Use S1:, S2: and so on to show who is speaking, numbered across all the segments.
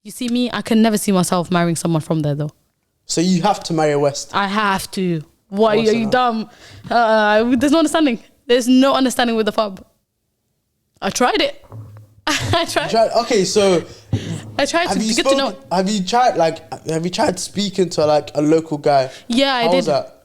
S1: You see me, I can never see myself marrying someone from there though.
S2: So you have to marry a West?
S1: I have to. Why are you dumb? There's no understanding. There's no understanding with the fob. I tried it. I tried.
S2: Okay, so
S1: I tried to get to know.
S2: Have you tried speaking to like a local guy?
S1: Yeah, I did.
S2: How was that?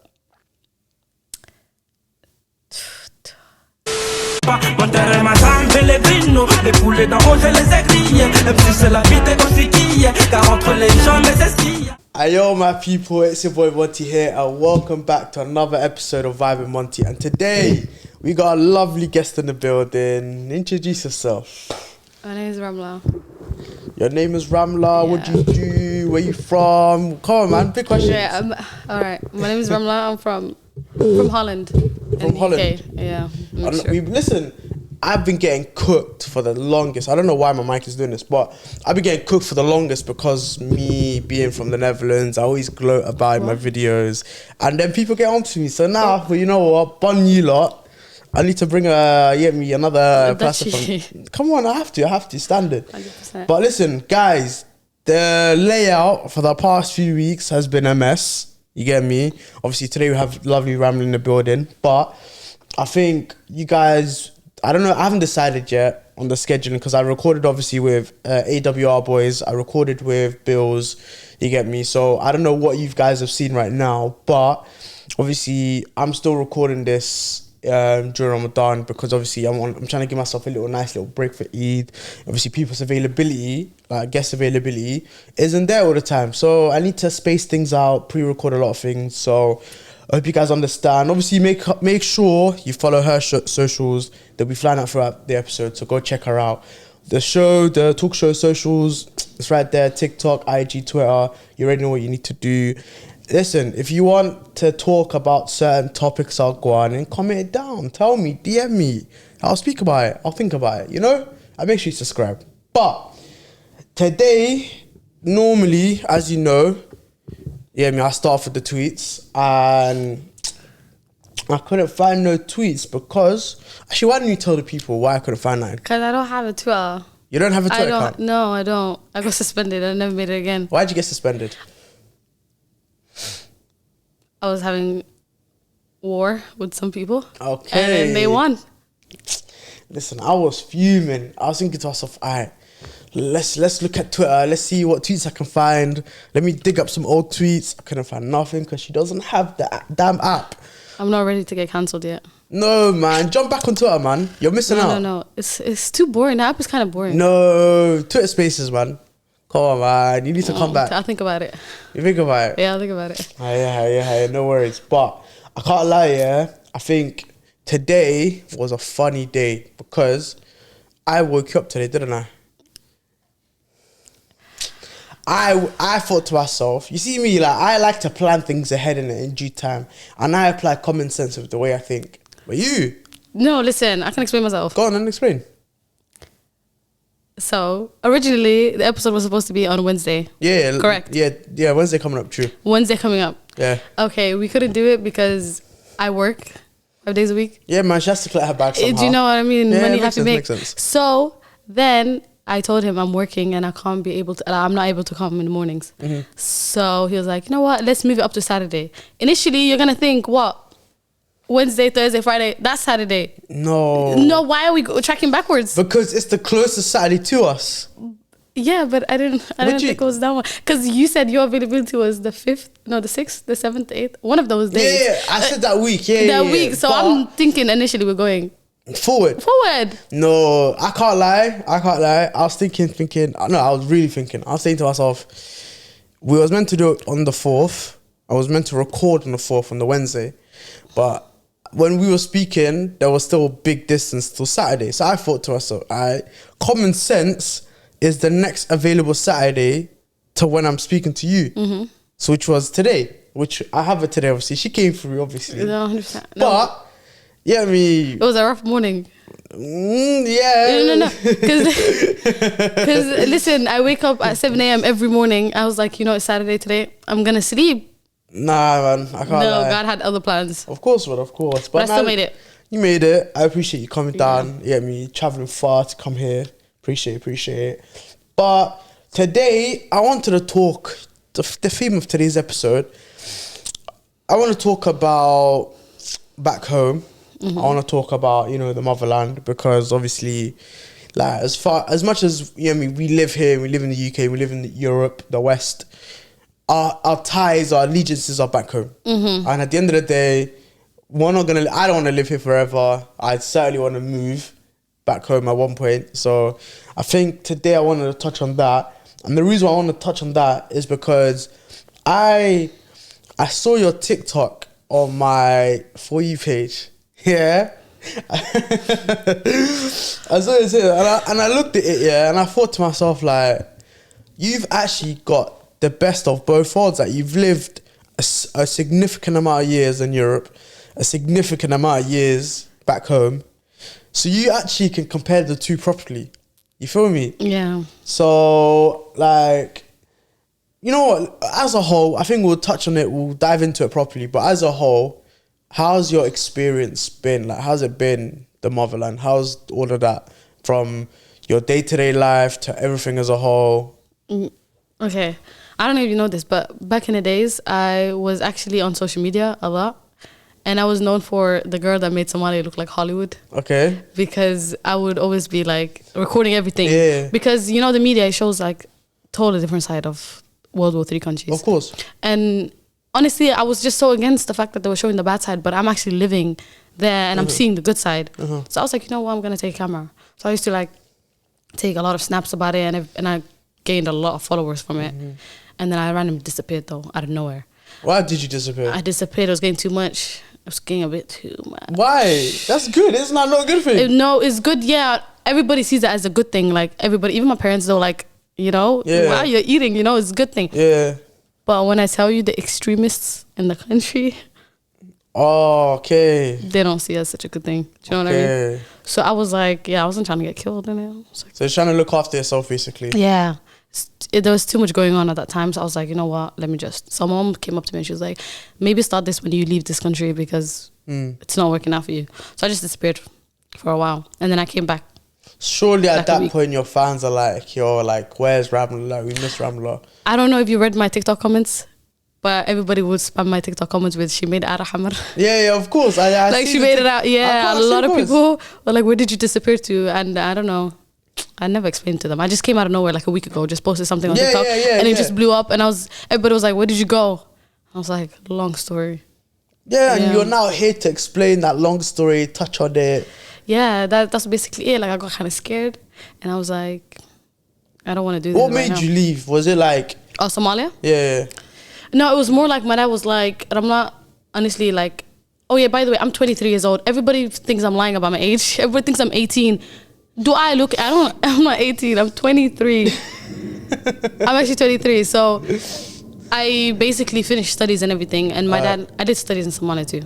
S2: Ayo my people, it's your boy Monti here and welcome back to another episode of Vibe with Monti. And today we got a lovely guest in the building. Introduce yourself.
S1: My name is RAMLA'.
S2: Your name is RAMLA'. Yeah. What do you do? Where you from? Come on, man. Big questions.
S1: Yeah, all right. My name is RAMLA'. I'm from Holland.
S2: From Holland?
S1: UK. Yeah.
S2: Listen, I've been getting cooked for the longest. I don't know why my mic is doing this, but I've been getting cooked for the longest because me being from the Netherlands, I always gloat about my videos. And then people get onto me. So now, well, you know what? Bun you lot. I need to bring another person from. Come on, I have to standard. 100%. But listen, guys, the layout for the past few weeks has been a mess. You get me? Obviously, today we have lovely RAMLA' in the building, but I think you guys, I don't know, I haven't decided yet on the scheduling because I recorded obviously with AWR boys. I recorded with Bills. You get me? So I don't know what you guys have seen right now, but obviously I'm still recording this during Ramadan because obviously I'm trying to give myself a nice little break for Eid. Obviously people's availability, like guest availability, isn't there all the time, so I need to space things out, pre-record a lot of things. So I hope you guys understand. Obviously make sure you follow her socials. They'll be flying out throughout the episode, so go check her out. The talk show socials, it's right there. TikTok, IG, Twitter. You already know what you need to do. Listen, if you want to talk about certain topics, I'll go on and comment it down. Tell me, DM me. I'll speak about it. I'll think about it, you know? And make sure you subscribe. But today, normally, as you know, I start off with the tweets. And I couldn't find no tweets because... Actually, why don't you tell the people why I couldn't find that?
S1: Because I don't have a Twitter.
S2: You don't have a Twitter account?
S1: No, I don't. I got suspended. I never made it again.
S2: Why'd you get suspended?
S1: I was having war with some people.
S2: Okay.
S1: And then they won.
S2: Listen, I was fuming. I was thinking to myself, all right, let's look at Twitter. Let's see what tweets I can find. Let me dig up some old tweets. I couldn't find nothing because she doesn't have the damn app. I'm
S1: not ready to get cancelled yet.
S2: No, man. Jump back on Twitter, man. You're missing out.
S1: No. It's too boring. The app is kind of boring.
S2: No. Twitter Spaces, man. Come on, man. You need to come back.
S1: I'll think about it.
S2: You think about it?
S1: Yeah, I'll think about it.
S2: Yeah. No worries. But I can't lie, yeah. I think today was a funny day because I woke you up today, didn't I? I thought to myself, you see me, like I like to plan things ahead in due time, and I apply common sense with the way I think. But you?
S1: No, listen, I can explain myself.
S2: Go on and explain.
S1: So originally the episode was supposed to be on Wednesday.
S2: Yeah.
S1: Correct.
S2: Yeah. Wednesday coming up. True.
S1: Wednesday coming up.
S2: Yeah.
S1: Okay, we couldn't do it because I work 5 days a week.
S2: Yeah, man, she has to collect her bag somehow.
S1: Do you know what I mean?
S2: Yeah,
S1: money have to make.
S2: Makes sense.
S1: So then I told him I'm working and I'm not able to come in the mornings. Mm-hmm. So he was like, you know what? Let's move it up to Saturday. Initially, you're gonna think what? Wednesday, Thursday, Friday, that's Saturday. No, why are we tracking backwards?
S2: Because it's the closest Saturday to us.
S1: Yeah, but I didn't think it was that one. Because you said your availability was the 5th, no, the 6th, the 7th, the 8th, one of those days.
S2: Yeah, I said that week. Yeah,
S1: week. So but I'm thinking initially we're going
S2: forward. No, I can't lie. I was thinking. No, I was really thinking. I was saying to myself, we was meant to do it on the 4th. I was meant to record on the 4th on the Wednesday, but when we were speaking, there was still a big distance till Saturday. So I thought to myself, common sense is the next available Saturday to when I'm speaking to you. Mm-hmm. So which was today, which I have it today, obviously. She came through, obviously.
S1: No, 100%.
S2: But, yeah, I mean...
S1: It was a rough morning.
S2: Yeah.
S1: No. Because, listen, I wake up at 7 a.m. every morning. I was like, it's Saturday today. I'm going to sleep.
S2: Nah, man, I can't lie.
S1: No, God had other plans.
S2: Of course, man, of course.
S1: But I still made it.
S2: You made it. I appreciate you coming down. Yeah, me traveling far to come here. Appreciate it. But today I wanted to talk, the theme of today's episode, I want to talk about back home. I want to talk about, you know, the motherland, because obviously, like, as much as, you know, we live here, we live in the UK, we live in Europe, the West, our ties, our allegiances are back home. And at the end of the day, I don't want to live here forever. I certainly want to move back home at one point. So I think today I wanted to touch on that. And the reason why I want to touch on that is because I saw your TikTok on my For You page. Yeah. I saw it and I looked at it, yeah, and I thought to myself, like, you've actually got the best of both worlds. Like, you've lived a significant amount of years in Europe, a significant amount of years back home. So you actually can compare the two properly. You feel me?
S1: Yeah.
S2: So, like, you know what? As a whole, I think we'll touch on it. We'll dive into it properly. But as a whole, how's your experience been? Like, how's it been, the motherland? How's all of that, from your day-to-day life to everything as a whole?
S1: Okay. I don't know if you know this, but back in the days, I was actually on social media a lot. And I was known for the girl that made Somalia look like Hollywood. Okay. Because I would always be like recording everything. Yeah. Because, you know, the media shows like totally different side of World War III countries.
S2: Of course.
S1: And honestly, I was just so against the fact that they were showing the bad side, but I'm actually living there and I'm seeing the good side. So I was like, you know what, I'm going to take a camera. So I used to like take a lot of snaps about it, and I gained a lot of followers from it. And then I randomly disappeared though, out of nowhere.
S2: Why did you disappear?
S1: I disappeared. I was getting too much. I was getting a bit too much.
S2: Why? That's good. It's not a good thing.
S1: No, it's good. Yeah, everybody sees it as a good thing. Like everybody, even my parents, they're like, you know, wow, you're eating. You know, it's a good thing. Yeah. But when I tell you the extremists in the country, they don't see it as such a good thing. Do you know what I mean? So I was like, yeah, I wasn't trying to get killed in it. Like,
S2: so you're trying to look after yourself, basically.
S1: Yeah. There was too much going on at that time, so I was like, you know what, let me just... So my mom came up to me and she was like, maybe start this when you leave this country because it's not working out for you. So I just disappeared for a while and then I came back.
S2: Surely at that point your fans are like, yo, like, where's RAMLA'? We miss RAMLA'.
S1: I don't know if you read my TikTok comments, but everybody would spam my TikTok comments with she made Hamar.
S2: Yeah, of course. I
S1: like she made it out. Yeah, a lot of people were like, where did you disappear to? And I don't know. I never explained to them. I just came out of nowhere like a week ago, just posted something on TikTok and it just blew up and everybody was like, where did you go? I was like, long story.
S2: Yeah, and you're now here to explain that long story, touch on it.
S1: Yeah, that's basically it. Like I got kind of scared and I was like, I don't want to do this.
S2: What made you leave? Was it like...
S1: Oh, Somalia?
S2: Yeah.
S1: No, it was more like my dad was like, and I'm not honestly like, oh yeah, by the way, I'm 23 years old. Everybody thinks I'm lying about my age. Everybody thinks I'm 18. I'm not 18, I'm 23. I'm actually 23. So I basically finished studies and everything. And my dad, I did studies in Somalia too.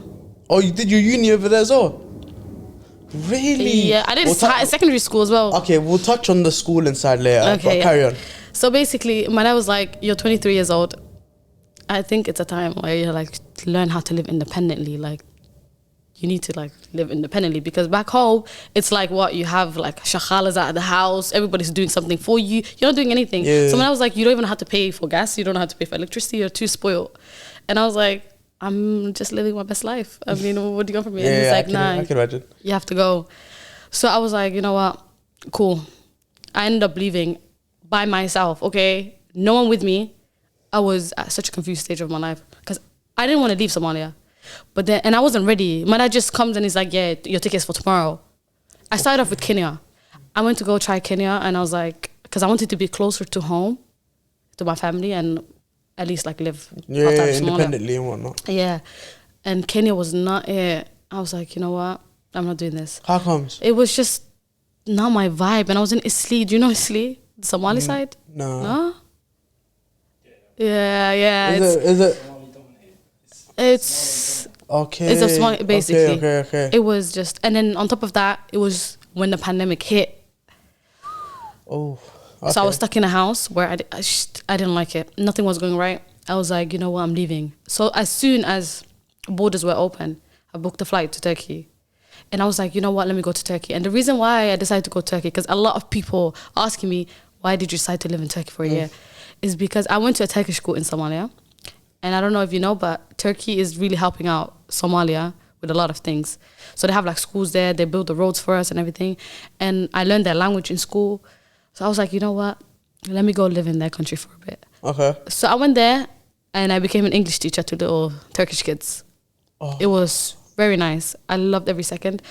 S2: Oh, you did your uni over there as well? Really?
S1: Yeah, I did secondary school as well.
S2: Okay, we'll touch on the school inside later. Okay, carry on.
S1: So basically, my dad was like, you're 23 years old. I think it's a time where you like learn how to live independently. Like, you need to like live independently because back home it's like what you have like shakhalas out of the house, everybody's doing something for you, you're not doing anything. So when I was like, you don't even have to pay for gas, you don't have to pay for electricity, you're too spoiled. And I was like, I'm just living my best life. I mean, what do you want from me? And he's like, nah, I can imagine. You have to go. So I was like, you know what, cool. I ended up leaving by myself. Okay, no one with me. I was at such a confused stage of my life because I didn't want to leave Somalia. But then, and I wasn't ready. My dad just comes and he's like, yeah, your ticket's for tomorrow. I started off with Kenya. I went to go try Kenya and I was like, because I wanted to be closer to home, to my family and at least like live outside of Somalia. Independently and whatnot. Yeah. And Kenya was not it. I was like, you know what? I'm not doing this.
S2: How comes?
S1: It was just not my vibe. And I was in Isli. Do you know Isli? The Somali side?
S2: No.
S1: No? Yeah.
S2: Is it?
S1: It's a small, basically.
S2: Okay.
S1: It was just, and then on top of that, it was when the pandemic hit.
S2: Oh. Okay.
S1: So I was stuck in a house where I didn't like it. Nothing was going right. I was like, you know what, I'm leaving. So as soon as borders were open, I booked a flight to Turkey. And I was like, you know what, let me go to Turkey. And the reason why I decided to go to Turkey, because a lot of people asking me, why did you decide to live in Turkey for a year? Is because I went to a Turkish school in Somalia. And I don't know if you know, but Turkey is really helping out Somalia with a lot of things. So they have like schools there, they build the roads for us and everything. And I learned their language in school. So I was like, you know what? Let me go live in their country for a bit.
S2: Okay.
S1: So I went there and I became an English teacher to little Turkish kids. Oh. It was very nice. I loved every second.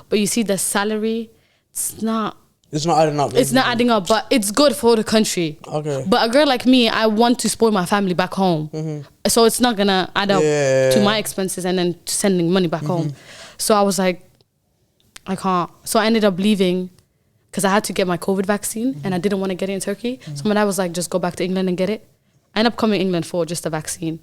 S1: But you see the salary, it's not adding up. It's not adding up, but it's good for the country. Okay. But a girl like me, I want to spoil my family back home. So it's not going to add up to my expenses and then sending money back home. So I was like, I can't. So I ended up leaving because I had to get my COVID vaccine and I didn't want to get it in Turkey. So my dad was like, just go back to England and get it. I ended up coming to England for just a vaccine.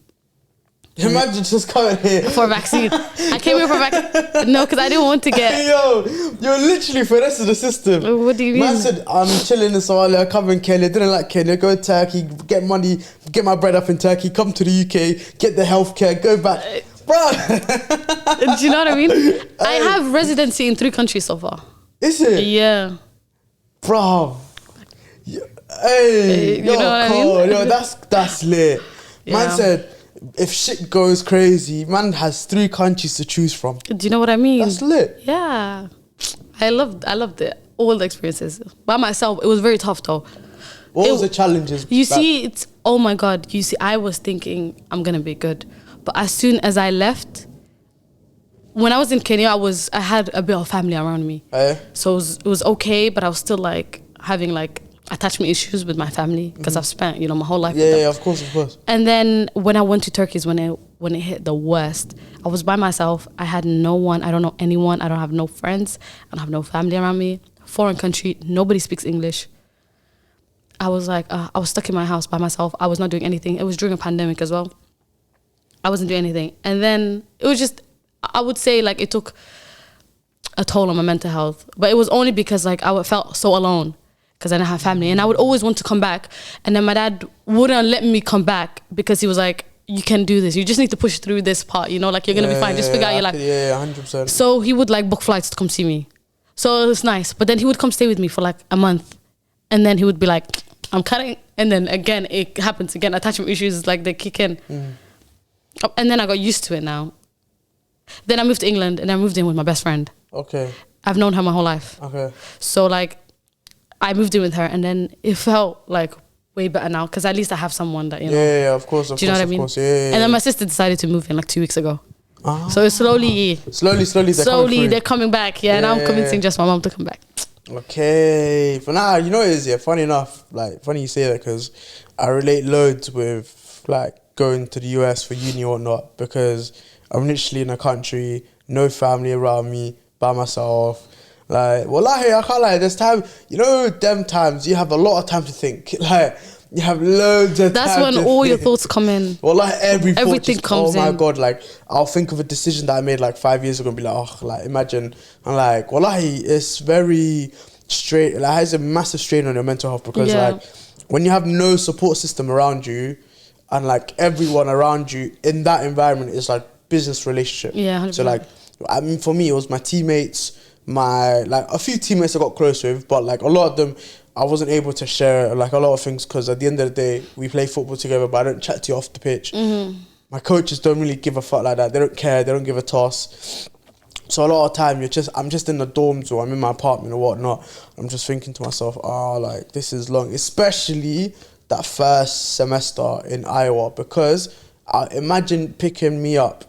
S2: Imagine just coming here
S1: for a vaccine. I came here for a vaccine. No, because I didn't want to get.
S2: Yo, you're literally for the rest of the system.
S1: What do you mean?
S2: Man said, I'm chilling in Somalia, covering Kenya. Didn't like Kenya. Go to Turkey, get money, get my bread up in Turkey. Come to the UK, get the healthcare, go back, bro.
S1: Do you know what I mean? I have residency in 3 countries so far.
S2: Is it?
S1: Yeah,
S2: bro. Hey,
S1: you know what I mean?
S2: Yo, that's lit. Man said, if shit goes crazy, man has 3 countries to choose from.
S1: Do you know what I mean?
S2: That's lit.
S1: Yeah. I loved it. All the experiences. By myself, it was very tough though.
S2: What was the challenges?
S1: You see, it's, oh my God. You see, I was thinking I'm going to be good. But as soon as I left, when I was in Kenya, I had a bit of family around me. So it was okay, but I was still like having like attachment issues with my family because I've spent, my whole life with them.
S2: Yeah, of course. And
S1: then when I went to Turkey is when it hit the worst. I was by myself. I had no one. I don't know anyone. I don't have no friends. I don't have no family around me. Foreign country. Nobody speaks English. I was like, I was stuck in my house by myself. I was not doing anything. It was during a pandemic as well. I wasn't doing anything. And then it was just, I would say like it took a toll on my mental health. But it was only because like I felt so alone. Because I didn't have family. And I would always want to come back. And then my dad wouldn't let me come back because he was like, you can do this. You just need to push through this part, like you're going to be fine. Just figure out your life.
S2: Yeah, 100%.
S1: So he would like book flights to come see me. So it was nice. But then he would come stay with me for like a month. And then he would be like, I'm cutting. And then again, it happens again. Attachment issues, like they kick in. And then I got used to it now. Then I moved to England and I moved in with my best friend.
S2: Okay.
S1: I've known her my whole life.
S2: Okay.
S1: So like, I moved in with her and then it felt like way better now because at least I have someone that,
S2: Yeah, of course.
S1: Do you know what I mean?
S2: Yeah.
S1: And then my sister decided to move in like 2 weeks ago. So it's slowly they're coming back. Yeah, and I'm convincing just my mom to come back.
S2: Okay. For now, you know what it is, funny enough, like, funny you say that because I relate loads with like going to the US for uni or whatnot because I'm literally in a country, no family around me, by myself. Like, wallahi, I can't lie, there's time, them times, you have a lot of time to think. Like, you have loads of time.
S1: That's when all your thoughts come in.
S2: Wallahi,
S1: everything comes in.
S2: Oh my God, like, I'll think of a decision that I made like 5 years ago and be like, imagine. I'm like, wallahi, it's very straight, like, it has a massive strain on your mental health because like, when you have no support system around you and like everyone around you in that environment is like business relationship.
S1: Yeah, 100%.
S2: So like, I mean, for me, it was my teammates, a few teammates I got close with, but like a lot of them I wasn't able to share like a lot of things because at the end of the day we play football together but I don't chat to you off the pitch. My coaches don't really give a fuck like that. They don't care, they don't give a toss. So a lot of time I'm just in the dorms or I'm in my apartment or whatnot. I'm just thinking to myself, like this is long, especially that first semester in Iowa because imagine picking me up,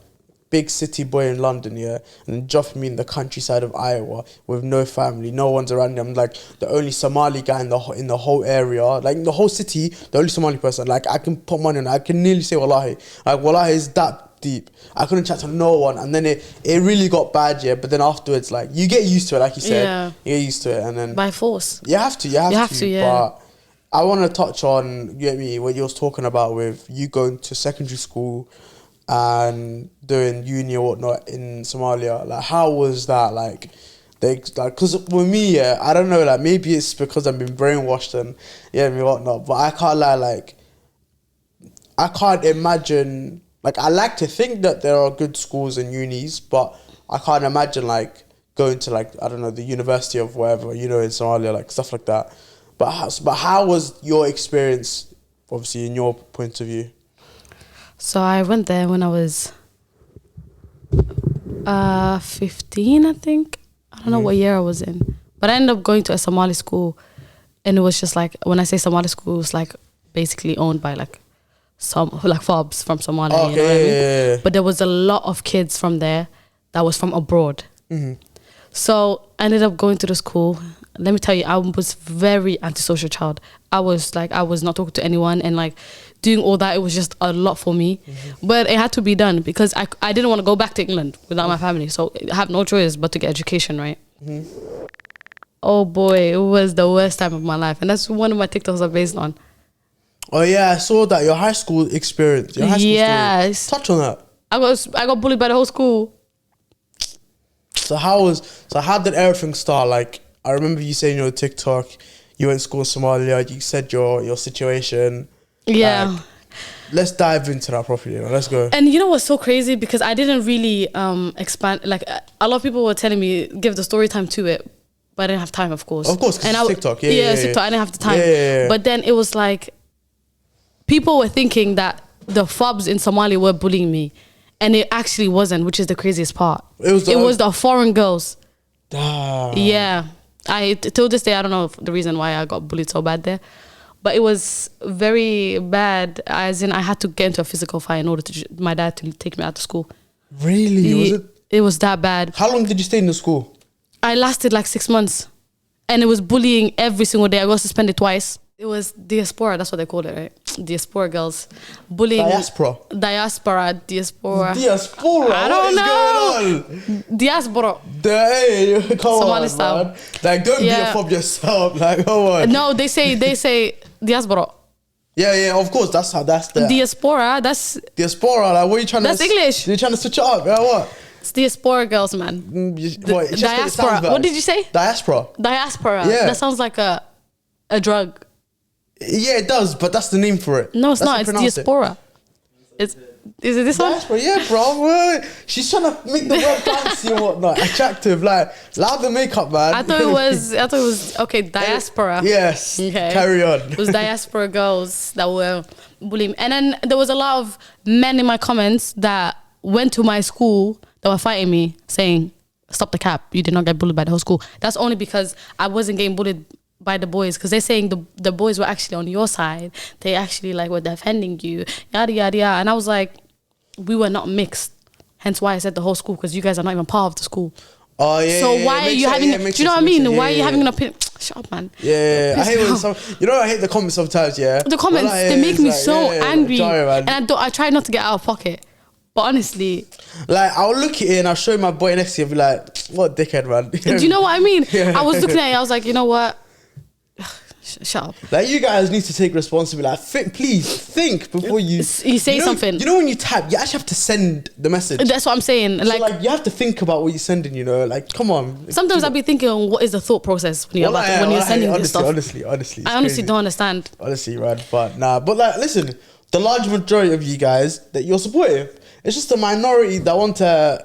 S2: big city boy in London, and dropping me in the countryside of Iowa with no family, no one's around me. I'm like the only Somali guy in the whole area, like in the whole city, the only Somali person. Like I can put money on it. I can nearly say wallahi. Like wallahi is that deep. I couldn't chat to no one, and then it really got bad, But then afterwards, like you get used to it, like you said, you get used to it, and then
S1: by force,
S2: you have to. But I want to touch on what you was talking about with you going to secondary school and doing uni or whatnot in Somalia. Like, how was that? Like, because with me, I don't know, like, maybe it's because I've been brainwashed and, whatnot, but I can't lie, like, I can't imagine, like, I like to think that there are good schools and unis, but I can't imagine, like, going to, like, I don't know, the university of wherever, in Somalia, like, stuff like that. But how was your experience, obviously, in your point of view?
S1: So I went there when I was 15, I think. I don't know what year I was in. But I ended up going to a Somali school. And it was just like, when I say Somali school, it's like basically owned by like some like fobs from Somalia.
S2: Okay,
S1: you know what I mean?
S2: yeah.
S1: But there was a lot of kids from there that was from abroad. So I ended up going to the school. Let me tell you, I was very antisocial child. I was not talking to anyone, and like doing all that, it was just a lot for me. But it had to be done because I didn't want to go back to England without my family. So I have no choice but to get education, right? Oh boy, it was the worst time of my life. And that's one of my TikToks are based on.
S2: Oh yeah, I saw that, your high school experience. Your high school
S1: Yes.
S2: story. Touch on that.
S1: I got bullied by the whole school.
S2: So how did everything start? Like, I remember you saying your TikTok, you went to school in Somalia, you said your situation.
S1: Yeah.
S2: Like, let's dive into that properly. Let's go.
S1: And you know what's so crazy? Because I didn't really expand. Like, a lot of people were telling me, give the story time to it. But I didn't have time, of course.
S2: Of course, because it's TikTok.
S1: Yeah, TikTok. I didn't have the time.
S2: Yeah.
S1: But then it was like, people were thinking that the fobs in Somalia were bullying me. And it actually wasn't, which is the craziest part. It was the foreign girls. Yeah. Till this day, I don't know the reason why I got bullied so bad there. But it was very bad, as in I had to get into a physical fight in order to my dad to take me out of school.
S2: Really?
S1: It was that bad.
S2: How long did you stay in the school?
S1: I lasted like 6 months. And it was bullying every single day. I got suspended twice. It was diaspora, that's what they called it, right? Diaspora girls. Bullying.
S2: Diaspora.
S1: Diaspora.
S2: I
S1: don't know. Diaspora.
S2: Hey, come
S1: Somali
S2: on,
S1: style.
S2: man. Like, don't be a fob yourself. Like, come on.
S1: No, they say diaspora.
S2: Yeah, of course. That's the
S1: Diaspora, that's
S2: diaspora. Like, what are you trying to?
S1: That's English.
S2: You're trying to switch it up. Yeah, what?
S1: It's diaspora girls, man. Diaspora. What did you say?
S2: Diaspora.
S1: Diaspora.
S2: Yeah.
S1: That sounds like a drug.
S2: Yeah, it does, but that's the name for it.
S1: No, it's
S2: That's
S1: not. It's diaspora. Is it this one?
S2: Diaspora, yeah, bro. She's trying to make the word fancy and whatnot, attractive. Like, loud the makeup, man.
S1: I thought it was okay. Diaspora.
S2: Yes.
S1: Okay.
S2: Carry on.
S1: It was diaspora girls that were bullying me. And then there was a lot of men in my comments that went to my school that were fighting me, saying, "Stop the cap. You did not get bullied by the whole school." That's only because I wasn't getting bullied by the boys, because they're saying the boys were actually on your side. They actually like were defending you, yada yada yada. And I was like, we were not mixed. Hence why I said the whole school, because you guys are not even part of the school.
S2: Oh yeah.
S1: So why are you having? Do you know what I mean? Why are you having an opinion? Shut up, man.
S2: Yeah, I hate when I hate the comments sometimes. Yeah,
S1: the comments, they make me so angry,
S2: sorry,
S1: and I try not to get out of pocket. But honestly,
S2: like, I'll look at it and I'll show my boy next to you and be like, "What dickhead, man?"
S1: Do you know what I mean? I was looking at it, I was like, you know what? Shut up.
S2: Like, you guys need to take responsibility. Like, please think before you
S1: say something.
S2: You know, when you type, you actually have to send the message.
S1: That's what I'm saying.
S2: So, like, you have to think about what you're sending. You know, like, come on.
S1: Sometimes I'll be thinking, what is the thought process when you're sending this stuff?
S2: Honestly,
S1: I honestly don't understand.
S2: Honestly, right? But like, listen, the large majority of you guys that you're supportive. It's just a minority that want to,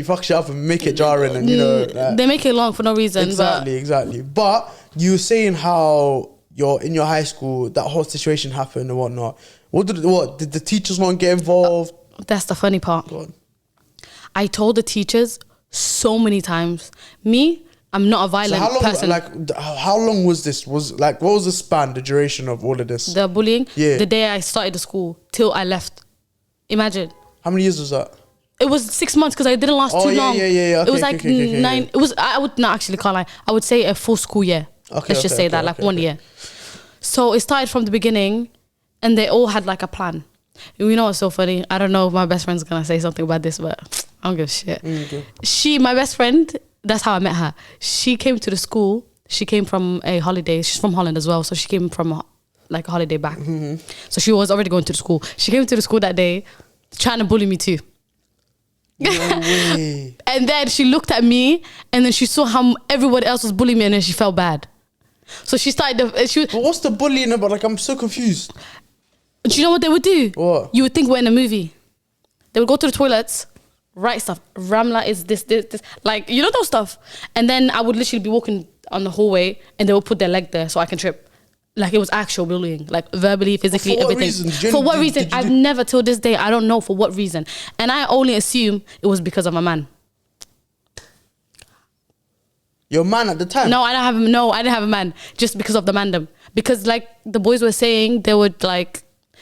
S2: fuck shit up and make it jarring, and you know,
S1: they make it long for no reason.
S2: Exactly. But you were saying how in your high school that whole situation happened and whatnot. What did the teachers not get involved?
S1: That's the funny part. I told the teachers so many times. I'm not a violent person.
S2: How long was this? What was the span, the duration of all of this?
S1: The bullying?
S2: Yeah.
S1: The day I started the school till I left. Imagine.
S2: How many years was that?
S1: It was 6 months, because I didn't last too long.
S2: Yeah. Okay,
S1: it was like 9. It was. I would not actually can't lie. I would say a full school year. Let's just say that, 1 year. So it started from the beginning, and they all had like a plan. You know what's so funny? I don't know if my best friend's gonna say something about this, but I don't give a shit. Okay. My best friend, that's how I met her. She came to the school. She came from a holiday. She's from Holland as well, so she came from like a holiday back. So she was already going to the school. She came to the school that day, trying to bully me too.
S2: No way.
S1: And then she looked at me, and then she saw how everybody else was bullying me, and then she felt bad. So she started.
S2: But what's the bullying about? Like, I'm so confused.
S1: Do you know what they would do?
S2: What?
S1: You would think we're in a movie. They would go to the toilets, write stuff. RAMLA is this. Like, you know those stuff. And then I would literally be walking on the hallway, and they would put their leg there so I can trip. Like it was actual bullying, like verbally, physically,
S2: For what
S1: everything.
S2: reason?
S1: For what reason?
S2: Did you
S1: I've never till this day. I don't know for what reason, and I only assume it was because of a man.
S2: Your man at the time?
S1: No, I didn't have a man. Just because of the mandem. Because like the boys were saying, they were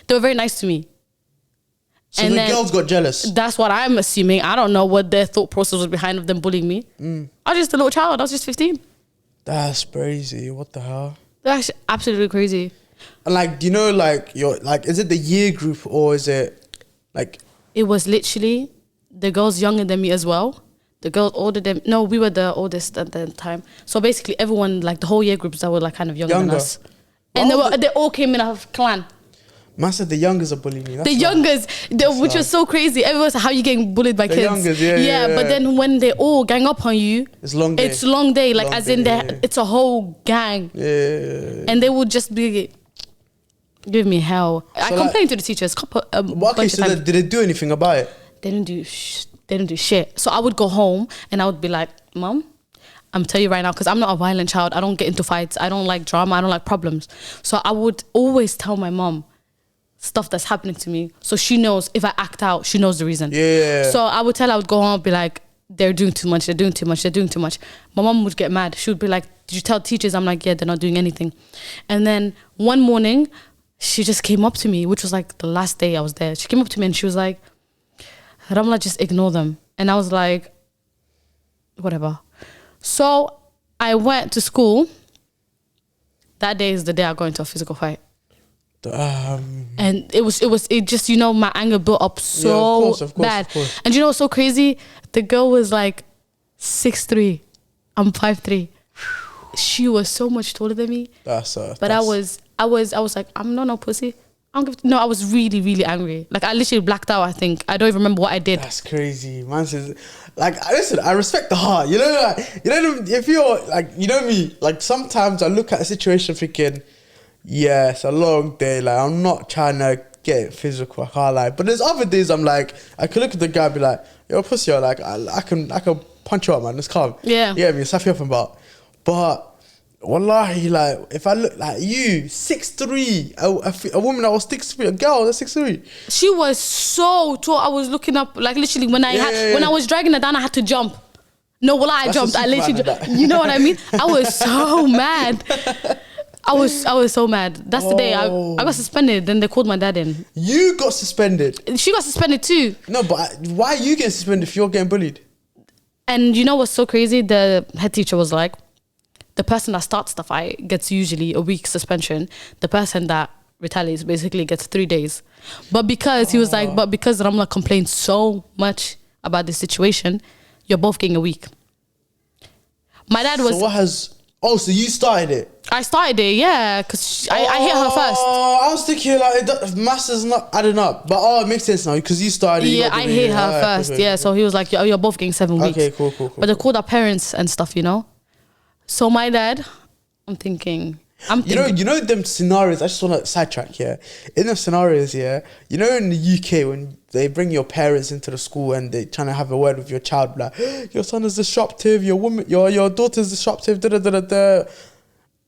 S1: very nice to me.
S2: So
S1: and
S2: the
S1: then,
S2: girls got jealous.
S1: That's what I'm assuming. I don't know what their thought process was behind of them bullying me. I was just a little child. I was just 15.
S2: That's crazy. What the hell?
S1: That's absolutely crazy.
S2: And like, do you know, like, is it the year group or is it like?
S1: It was literally the girls younger than me as well. The girls older than, no, we were the oldest at the time. So basically everyone, like the whole year groups that were like kind of younger than us. And they all came in a clan.
S2: Man said the youngers are bullying me.
S1: The youngers, which was so crazy. Everyone's like, how are you getting bullied by kids?
S2: Youngers, yeah.
S1: But then when they all gang up on you,
S2: it's long day.
S1: It's long day. Like as in it's a whole gang.
S2: Yeah.
S1: And they would just be give me hell. So I complained to the teachers.
S2: Okay, so did they do anything about it?
S1: They didn't do shit. So I would go home and I would be like, Mom, I'm telling you right now, because I'm not a violent child. I don't get into fights. I don't like drama. I don't like problems. So I would always tell my mom stuff that's happening to me. So she knows if I act out, she knows the reason.
S2: Yeah.
S1: So I would go home and be like, they're doing too much. They're doing too much. They're doing too much. My mom would get mad. She would be like, did you tell teachers? I'm like, yeah, they're not doing anything. And then one morning, she just came up to me, which was like the last day I was there. She came up to me and she was like, Ramla, just ignore them. And I was like, whatever. So I went to school. That day is the day I got into a physical fight. And it just, you know, my anger built up so bad. And you know what's so crazy? The girl was like 6'3". I'm 5'3". She was so much taller than me. But I was like, I'm not no pussy. No, I was really, really angry. Like I literally blacked out, I think. I don't even remember what I did.
S2: That's crazy. Man says, like, listen, I respect the heart. You know, like, if you're like, you know me, like sometimes I look at a situation thinking, yeah, it's a long day. Like I'm not trying to get physical, I can't lie. But there's other days I'm like, I can look at the guy and be like, yo, pussy, yo, like I can punch you up, man. It's calm.
S1: Yeah.
S2: Yeah, I mean, stuff you up about. But wallahi, like if I look like you, 6'3", a woman that was 6'3", a girl that's 6'3".
S1: She was so tall. I was looking up, like literally when I was dragging her down, I had to jump. No, well, I jumped. I literally jumped. You know what I mean? I was so mad. I was so mad. That's the day I got suspended. Then they called my dad in.
S2: You got suspended?
S1: She got suspended too.
S2: No, but why are you getting suspended if you're getting bullied?
S1: And you know what's so crazy? The head teacher was like, the person that starts the fight gets usually a week suspension. The person that retaliates basically gets 3 days. But because he was like, but because Ramla complained so much about this situation, you're both getting a week. My dad was...
S2: So what has... Oh, so you started it?
S1: I started it, yeah, because I hit her first.
S2: Oh, I was thinking like, maths is not adding up. But it makes sense now because you started it.
S1: Yeah, I hit her first, yeah. So he was like, you're both getting 7 weeks.
S2: Okay, cool.
S1: But they called our parents and stuff, you know? So my dad, I'm thinking...
S2: You know them scenarios, I just want to sidetrack here. In the scenarios, yeah, you know in the UK when they bring your parents into the school and they trying to have a word with your child, like, your son is disruptive, your daughter's disruptive, da-da-da-da-da.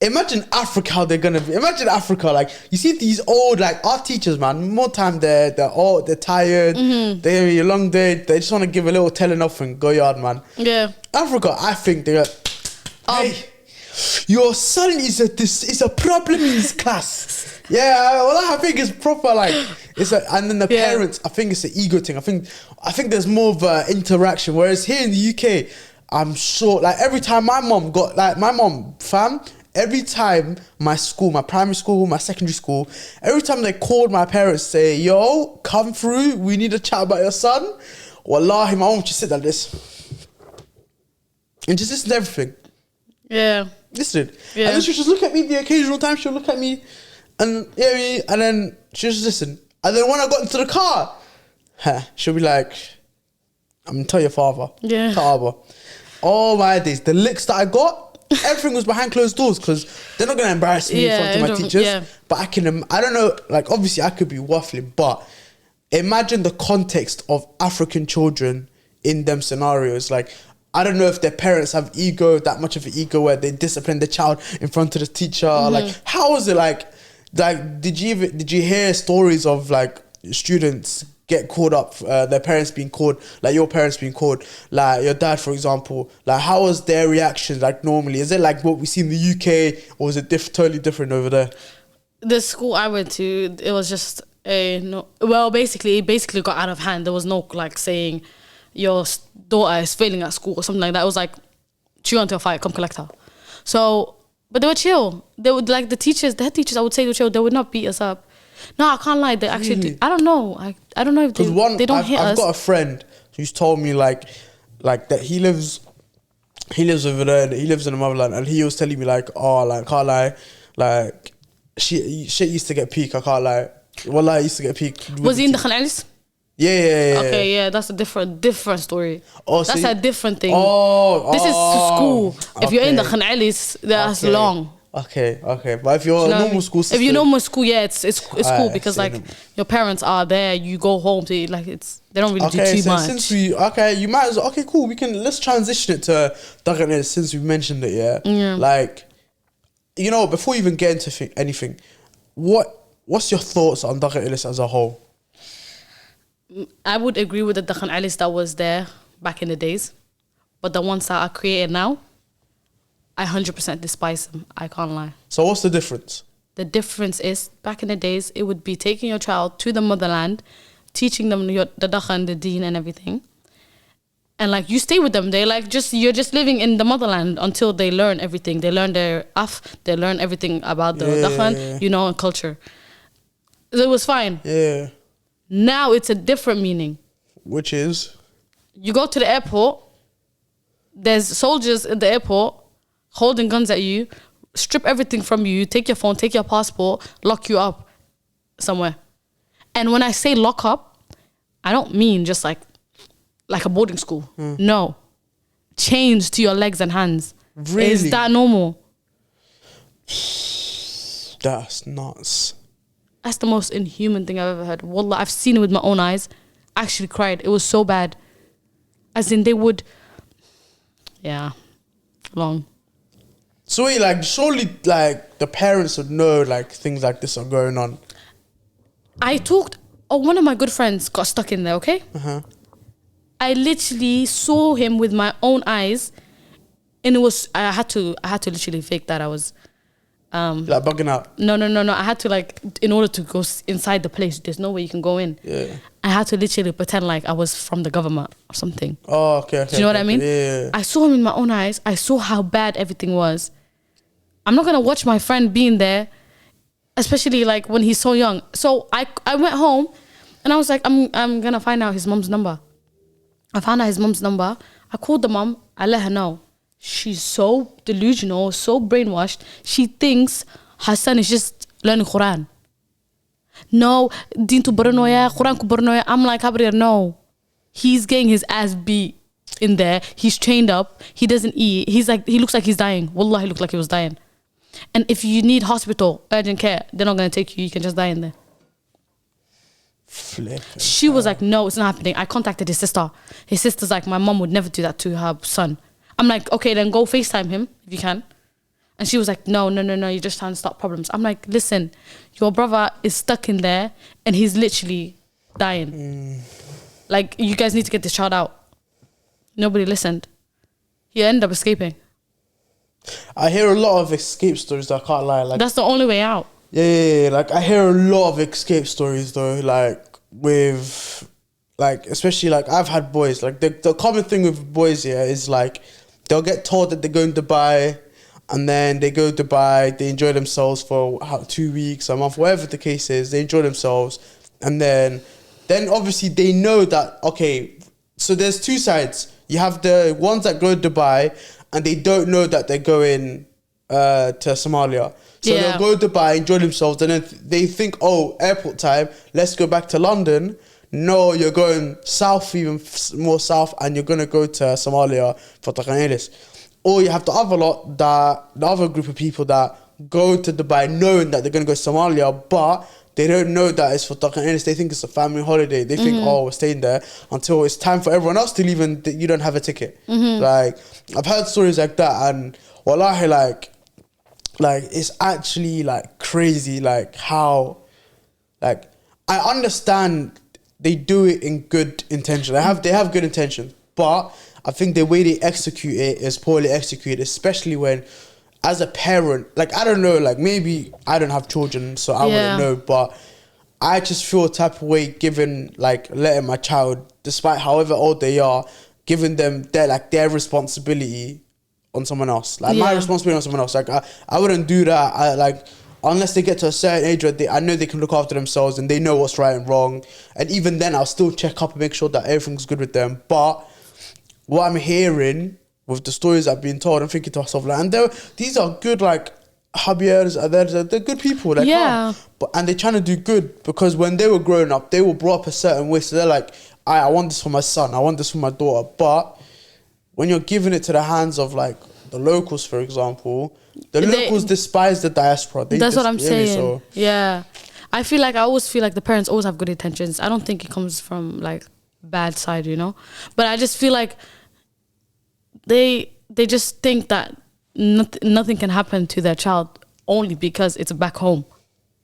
S2: Imagine Africa, how they're gonna be. Imagine Africa, like, you see these old, like, our teachers, man, more time they're tired, they have a long day, they just want to give a little telling off and go yard, man.
S1: Yeah.
S2: Africa, I think they're hey, your son is a problem in his class. Yeah, well, I think it's proper, like, and then the parents, I think it's an ego thing. I think there's more of an interaction. Whereas here in the UK, I'm sure, like, every time every time my school, my primary school, my secondary school, every time they called my parents, say, yo, come through, we need to chat about your son. Wallahi, my mom would just sit like this and just listen to everything.
S1: Yeah.
S2: Listen. Yeah. And then she'll just look at me the occasional time. She'll look at me and then she'll just listen. And then when I got into the car, she'll be like, I'm going to tell your father.
S1: Yeah.
S2: Oh my days. The licks that I got, everything was behind closed doors because they're not going to embarrass me in front of my teachers. Yeah. But I don't know, like obviously I could be waffling, but imagine the context of African children in them scenarios. Like, I don't know if their parents have that much of an ego where they discipline the child in front of the teacher. Like, how is it like did you hear stories of like students get called up, their parents being called, like your parents being called, like your dad, for example? Like, how was their reaction like normally? Is it like what we see in the UK, or is it totally different over there?
S1: The school I went to, it was just basically got out of hand. There was no like saying your daughter is failing at school or something like that. It was like, she went to a fight, come collect her. So, but they were chill. They would like the head teachers, I would say they were chill. They would not beat us up. No, I can't lie. They actually, I don't know. I don't know if they don't hit us.
S2: I've got a friend who's told me like that he lives over there. He lives in the motherland, and he was telling me like, oh, like, can't lie, like shit used to get peak. I can't lie. Wallah, used to get peak.
S1: Was he in Dhaqan?
S2: Yeah.
S1: Okay, yeah, that's a different story.
S2: Oh,
S1: that's a different thing. This is school. If you're in the Khan'alis, that's long.
S2: Okay. But if you're normal school system,
S1: if you're normal school, yeah, it's cool because like your parents are there. You go home to like they don't really do too much.
S2: Since you might as well. Okay, cool. Let's transition it to Dhaqan since we mentioned it. Yeah. Like, you know, before you even get into anything, what's your thoughts on Dhaqan as a whole?
S1: I would agree with the Dhaqan that was there back in the days, but the ones that are created now, I 100% despise them. I can't lie.
S2: So what's the difference?
S1: The difference is, back in the days, it would be taking your child to the motherland, teaching them the Dhaqan, the deen and everything. And like, you stay with them. You're just living in the motherland until they learn everything. They learn their they learn everything about the Dhaqan, you know, and culture. It was fine.
S2: Yeah.
S1: Now it's a different meaning.
S2: Which is?
S1: You go to the airport, there's soldiers at the airport holding guns at you, strip everything from you, take your phone, take your passport, lock you up somewhere. And when I say lock up, I don't mean just like a boarding school. No. Chains to your legs and hands.
S2: Really?
S1: Is that normal?
S2: That's nuts.
S1: That's the most inhuman thing I've ever heard. Wallah, I've seen it with my own eyes. I actually cried. It was so bad. As in, they would... Yeah. Long.
S2: So wait, like, surely, like, the parents would know, like, things like this are going on.
S1: One of my good friends got stuck in there, okay? I literally saw him with my own eyes, and it was... I had to literally fake that I was...
S2: like bugging out?
S1: No. I had to, like, in order to go inside the place, there's no way you can go in.
S2: Yeah.
S1: I had to literally pretend like I was from the government or something.
S2: Oh, okay.
S1: Do you know what I mean?
S2: Yeah.
S1: I saw him in my own eyes. I saw how bad everything was. I'm not gonna watch my friend being there, especially like when he's so young. So I went home, and I was like, I'm gonna find out his mom's number. I found out his mom's number. I called the mom. I let her know. She's so delusional, so brainwashed. She thinks her son is just learning Quran. No, deen to paranoia, Quran to paranoia. I'm like, Habrir, no. He's getting his ass beat in there. He's chained up. He doesn't eat. He looks like he's dying. Wallah, he looked like he was dying. And if you need hospital, urgent care, they're not going to take you. You can just die in there. She was like, no, it's not happening. I contacted his sister. His sister's like, my mom would never do that to her son. I'm like, okay, then go FaceTime him if you can. And she was like, no, you're just trying to stop problems. I'm like, listen, your brother is stuck in there and he's literally dying. Like, you guys need to get this child out. Nobody listened. He ended up escaping.
S2: I hear a lot of escape stories, I can't lie. Like,
S1: that's the only way out.
S2: Yeah. Like, I hear a lot of escape stories though, like with, like, especially like I've had boys, like the common thing with boys here is like, they'll get told that they're going to Dubai, and then they go to Dubai, they enjoy themselves for 2 weeks, a month, whatever the case is, they enjoy themselves. And then obviously they know that, okay, so there's two sides. You have the ones that go to Dubai and they don't know that they're going to Somalia. So they'll go to Dubai, enjoy themselves, and then they think, oh, airport time, let's go back to London. No, you're going south, even more south, and you're going to go to Somalia for Dhaqan. Or you have the other group of people that go to Dubai knowing that they're going to go to Somalia, but they don't know that it's for Dhaqan Ellis. They think it's a family holiday. They think, oh, we're staying there until it's time for everyone else to leave and you don't have a ticket. Like, I've heard stories like that, and wallahi, like it's actually like crazy, like how, like, I understand they do it in good intention. They have good intentions, but I think the way they execute it is poorly executed, especially when, as a parent, like, I don't know, like, maybe I don't have children, so I wouldn't know, but I just feel a type of way giving, like, letting my child, despite however old they are, giving them their responsibility on someone else. Like, my responsibility on someone else. Like, I wouldn't do that. Unless they get to a certain age where I know they can look after themselves and they know what's right and wrong. And even then, I'll still check up and make sure that everything's good with them. But what I'm hearing with the stories I've been told, I'm thinking to myself, like, and these are good, like, Javiers, they're good people. Like, and they're trying to do good, because when they were growing up, they were brought up a certain way. So they're like, I want this for my son, I want this for my daughter. But when you're giving it to the hands of, like, the locals, for example, locals despise the diaspora.
S1: That's what I'm saying. Yeah. I always feel like the parents always have good intentions. I don't think it comes from, like, bad side, you know? But I just feel like they just think that nothing can happen to their child only because it's back home.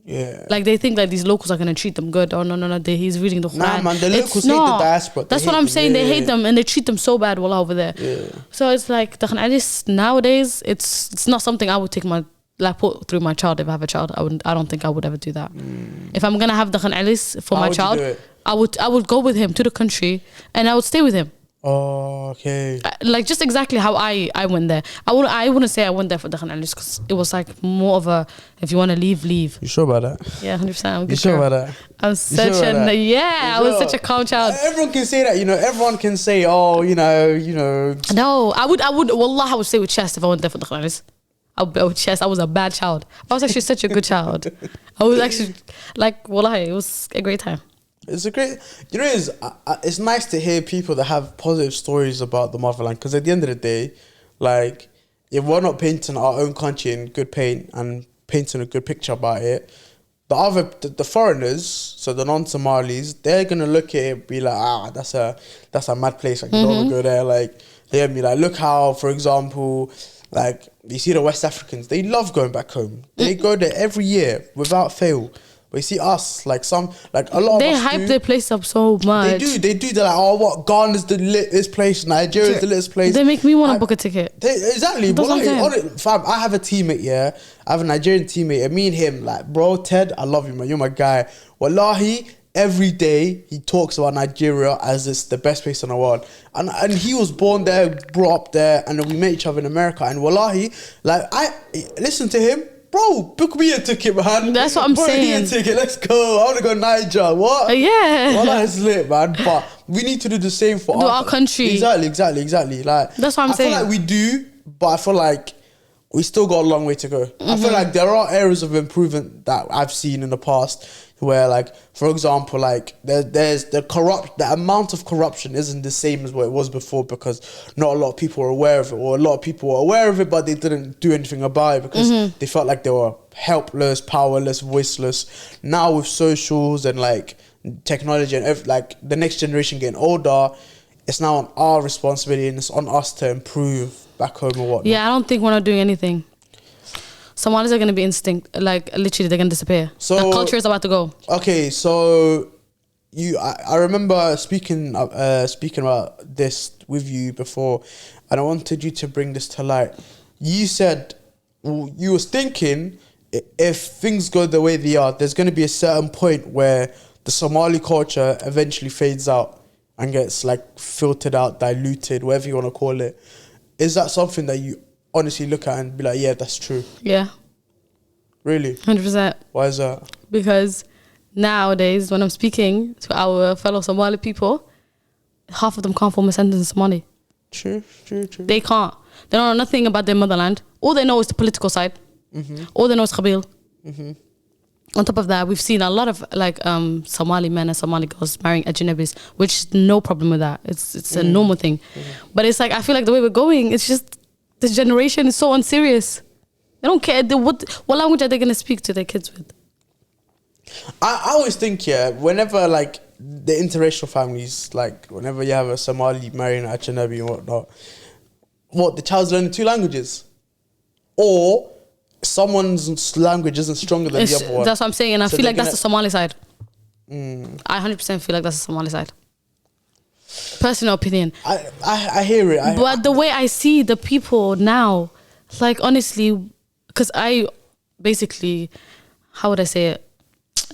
S1: Yeah. Like, they think that these locals are going to treat them good. Oh, no, he's reading the Quran.
S2: Nah, man, the locals hate the diaspora.
S1: That's what I'm saying. They hate them and they treat them so bad, wallah, over there. Yeah. So it's like, Dhaqan Ellis, nowadays, it's not something I would take put through my child if I have a child. I don't think I would ever do that. If I'm going to have Dhaqan Ellis for my child, I would go with him to the country and I would stay with him.
S2: Oh, okay.
S1: Like, just exactly how I went there. I wouldn't say I went there for Dhaqan Ellis, because it was like more of a, if you want to leave.
S2: You sure about that?
S1: Yeah, 100%.
S2: You sure about that?
S1: I was such I was such a calm child.
S2: Everyone can say that, you know. Everyone can say, oh, you know.
S1: No, I would. Wallah, I would say with chest if I went there for Dhaqan Ellis. I would chest. I was a bad child. I was actually such a good child. I was actually, like, wallah, it was a great time.
S2: It's a great, it's nice to hear people that have positive stories about the motherland, because at the end of the day, like, if we're not painting our own country in good paint and painting a good picture about it, the foreigners, so the non-Somalis, they're gonna look at it and be like, that's a mad place, like, you don't wanna go there. Like, they have me like, look how, for example, like, you see the West Africans, they love going back home. They go there every year without fail. But you see us, like, a lot of
S1: they
S2: us
S1: hype their place up so much.
S2: They do. They're like, oh, what? Ghana's the litest place. Nigeria's the litest place.
S1: They make me want to book a ticket.
S2: Exactly. But fam, I have a teammate, yeah. I have a Nigerian teammate, and me and him, like, bro, Ted, I love you, man. You're my guy. Wallahi, every day he talks about Nigeria as it's the best place in the world. And he was born there, brought up there, and then we met each other in America. And wallahi, like, I listen to him. Bro, book me a ticket, man.
S1: That's what I'm saying.
S2: Book me a ticket, let's go. I want to go Niger. What?
S1: Yeah.
S2: Well, that's lit, man. But we need to do the same for
S1: our country.
S2: Exactly. Like,
S1: that's what I'm saying.
S2: I feel like we do, but I feel like we still got a long way to go. I feel like there are areas of improvement that I've seen in the past where, like, for example, like, there's the amount of corruption isn't the same as what it was before, because not a lot of people are aware of it, or a lot of people were aware of it but they didn't do anything about it because they felt like they were helpless, powerless, voiceless. Now with socials and, like, technology and like the next generation getting older, it's now on our responsibility and it's on us to improve back home or whatnot.
S1: Yeah, I don't think we're not doing anything. Somalis are going to be instinct, like, literally they're going to disappear. So the culture is about to go.
S2: Okay, so I remember speaking about this with you before, and I wanted you to bring this to light. You said you was thinking if things go the way they are, there's going to be a certain point where the Somali culture eventually fades out and gets, like, filtered out, diluted, whatever you want to call it. Is that something that you honestly look at and be like, yeah, that's true?
S1: Yeah.
S2: Really?
S1: 100%.
S2: Why is that?
S1: Because nowadays, when I'm speaking to our fellow Somali people, half of them can't form a sentence in Somali.
S2: True.
S1: They can't. They don't know nothing about their motherland. All they know is the political side. All they know is Qabil. On top of that, we've seen a lot of, like, Somali men and Somali girls marrying Ajnabis, which is no problem with that. It's a normal thing. But it's like, I feel like the way we're going, it's just, this generation is so unserious. They don't care. What language are they going to speak to their kids with?
S2: I always think, yeah, whenever like the interracial families, like whenever you have a Somali marrying a Ajnabi and whatnot, the child's learning 2 languages, or someone's language isn't stronger than the other one.
S1: That's what I'm saying, and I
S2: So
S1: feel like
S2: they're
S1: that's the Somali side. I 100% feel like that's the Somali side. Personal opinion.
S2: I hear it.
S1: But the way I see the people now, like honestly, because I basically, how would I say it?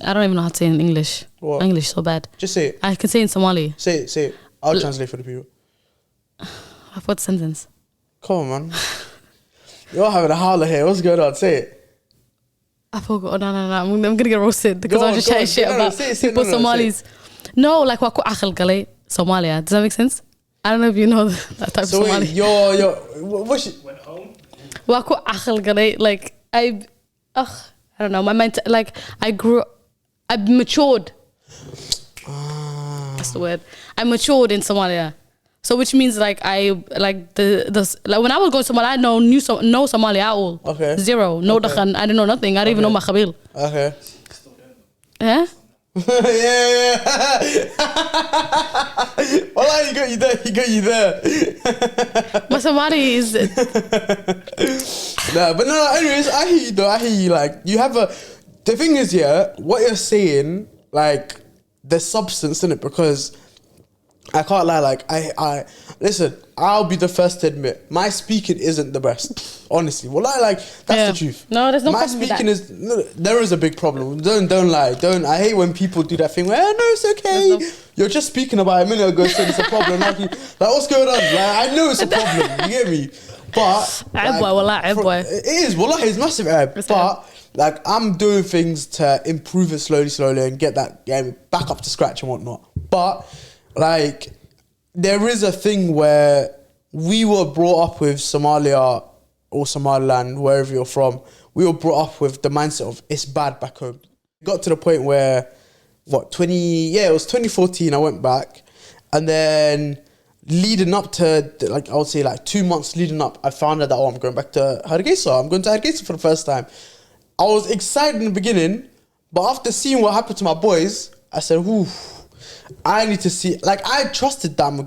S1: I don't even know how to say it in English.
S2: What?
S1: My English so bad.
S2: Just say it.
S1: I can say it in Somali.
S2: Say it. I'll translate for the people.
S1: I forgot the sentence.
S2: Come on, man. You're having a howler here. What's going on? Say it.
S1: I forgot. No. I'm gonna get roasted because I'm just chatting shit about people Somalis. No, like waku akhal gale Somalia. Does that make sense? I don't know if you know that type of Somali.
S2: So wait, what's it?
S3: Went home.
S1: Waku akhal gale. Like I don't know. My mind, like I matured. That's the word. I matured in Somalia. So which means like I like like when I was going to Somalia, I no Somali at all.
S2: Okay.
S1: Zero. No Dhaqan. I didn't know nothing. I didn't even know my Khabil.
S2: Okay.
S1: Yeah?
S2: yeah. Well, he got you there.
S1: My Somali is
S2: anyways, I hear you though. I hear you. Like you have the thing is, yeah, what you're saying, like there's substance in it, because I can't lie, like I listen, I'll be the first to admit my speaking isn't the best. Honestly. Well, that's the truth.
S1: No, there's no
S2: my
S1: problem with
S2: speaking
S1: that.
S2: there is a big problem. Don't lie. I hate when people do that thing where no, it's okay. You're just speaking about a minute ago, so it's a problem. Like what's going on? Like I know it's a problem. You get me? But it is. Wallah, it's massive. But like I'm doing things to improve it slowly and get that game back up to scratch and whatnot. But like there is a thing where we were brought up with Somalia or Somaliland, wherever you're from. We were brought up with the mindset of it's bad back home. It got to the point where it was 2014. I went back, and then leading up to I would say 2 months leading up, I found out that I'm going back to Hargeisa. I'm going to Hargeisa for the first time. I was excited in the beginning, but after seeing what happened to my boys, I said, "Ooh, I need to see." Like I trusted that I'm a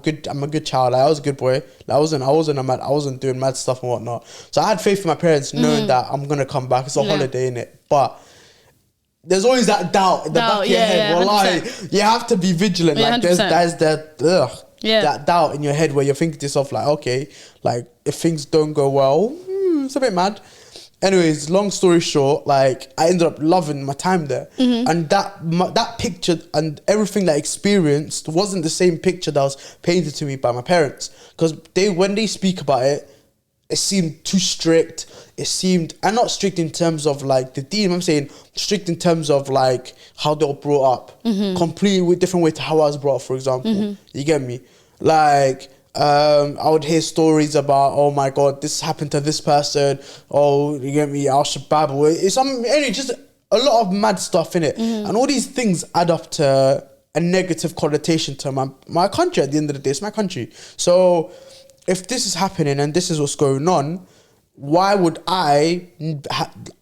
S2: good child. Like, I was a good boy. Like, I wasn't doing mad stuff and whatnot. So I had faith in my parents, knowing that I'm gonna come back. It's a holiday, innit? But there's always that doubt in the back of your head. Well, you have to be vigilant.
S1: Yeah,
S2: like there's that doubt in your head where you're thinking to yourself, like, okay, like if things don't go well, it's a bit mad. Anyways, long story short, like I ended up loving my time there, and that picture and everything that I experienced wasn't the same picture that was painted to me by my parents. Because when they speak about it, it seemed too strict. It seemed, and not strict in terms of like the deen. I'm saying strict in terms of like how they were brought up, completely different way to how I was brought up. For example, you get me, like. I would hear stories about, oh my God, this happened to this person. Oh, you get me, Al-Shabaab. It's just a lot of mad stuff in it. And all these things add up to a negative connotation to my country. At the end of the day, it's my country. So if this is happening and this is what's going on, why would I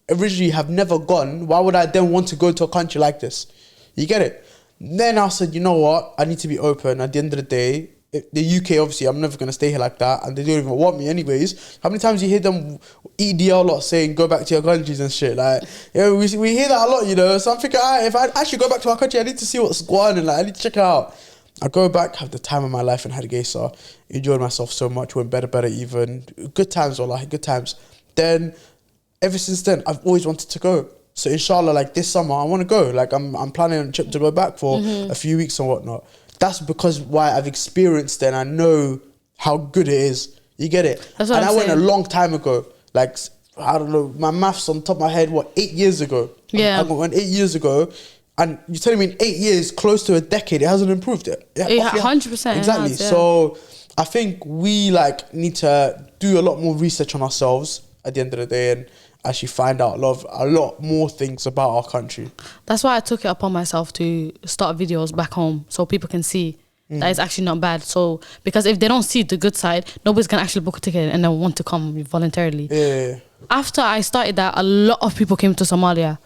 S2: originally have never gone? Why would I then want to go to a country like this? You get it? Then I said, you know what? I need to be open. At the end of the day, the UK, obviously, I'm never going to stay here like that, and they don't even want me anyways. How many times you hear them EDL lot saying, go back to your countries and shit? Like, we hear that a lot, you know. So I'm thinking, if I actually go back to our country, I need to see what's going on, and I need to check it out. I go back, have the time of my life in Hargeisa, enjoyed myself so much, went better even. Good times, wallah, good times. Then, ever since then, I've always wanted to go. So inshallah, like this summer, I want to go. Like I'm planning on a trip to go back for a few weeks and whatnot. That's because why I've experienced it and I know how good it is. You get it?
S1: That's what
S2: and
S1: I'm
S2: went a
S1: saying.
S2: long time ago. Like, I don't know, my maths on top of my head, 8 years ago?
S1: Yeah.
S2: I went 8 years ago, and you're telling me in 8 years, close to a decade, it hasn't improved it.
S1: Yeah, 100%.
S2: Exactly.
S1: Has, yeah.
S2: So I think we need to do a lot more research on ourselves at the end of the day and actually find out a lot more things about our country.
S1: That's why I took it upon myself to start videos back home so people can see that it's actually not bad. So because if they don't see the good side, nobody's gonna actually book a ticket and then want to come voluntarily.
S2: Yeah.
S1: After I started that, a lot of people came to Somalia,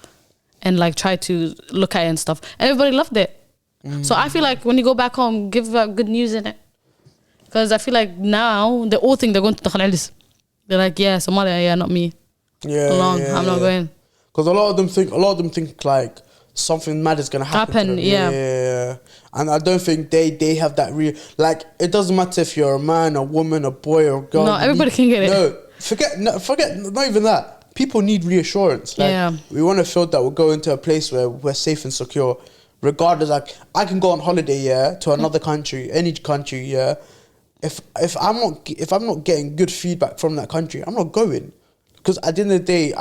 S1: and like try to look at it and stuff. And everybody loved it. So I feel like when you go back home, give good news in it. Because I feel like now they all think they're going to Dhaqan. They're like, yeah, Somalia, yeah, not me.
S2: Yeah,
S1: I'm not going.
S2: Because a lot of them think like something mad is gonna happen to them. Yeah. And I don't think they have that real, like, it doesn't matter if you're a man, a woman, a boy, or a girl.
S1: No, everybody can get it.
S2: No, forget, not even that. People need reassurance. Like, we want to feel that we'll go into a place where we're safe and secure, regardless. Like, I can go on holiday, to another country, any country, If I'm not getting good feedback from that country, I'm not going. Because at the end of the day,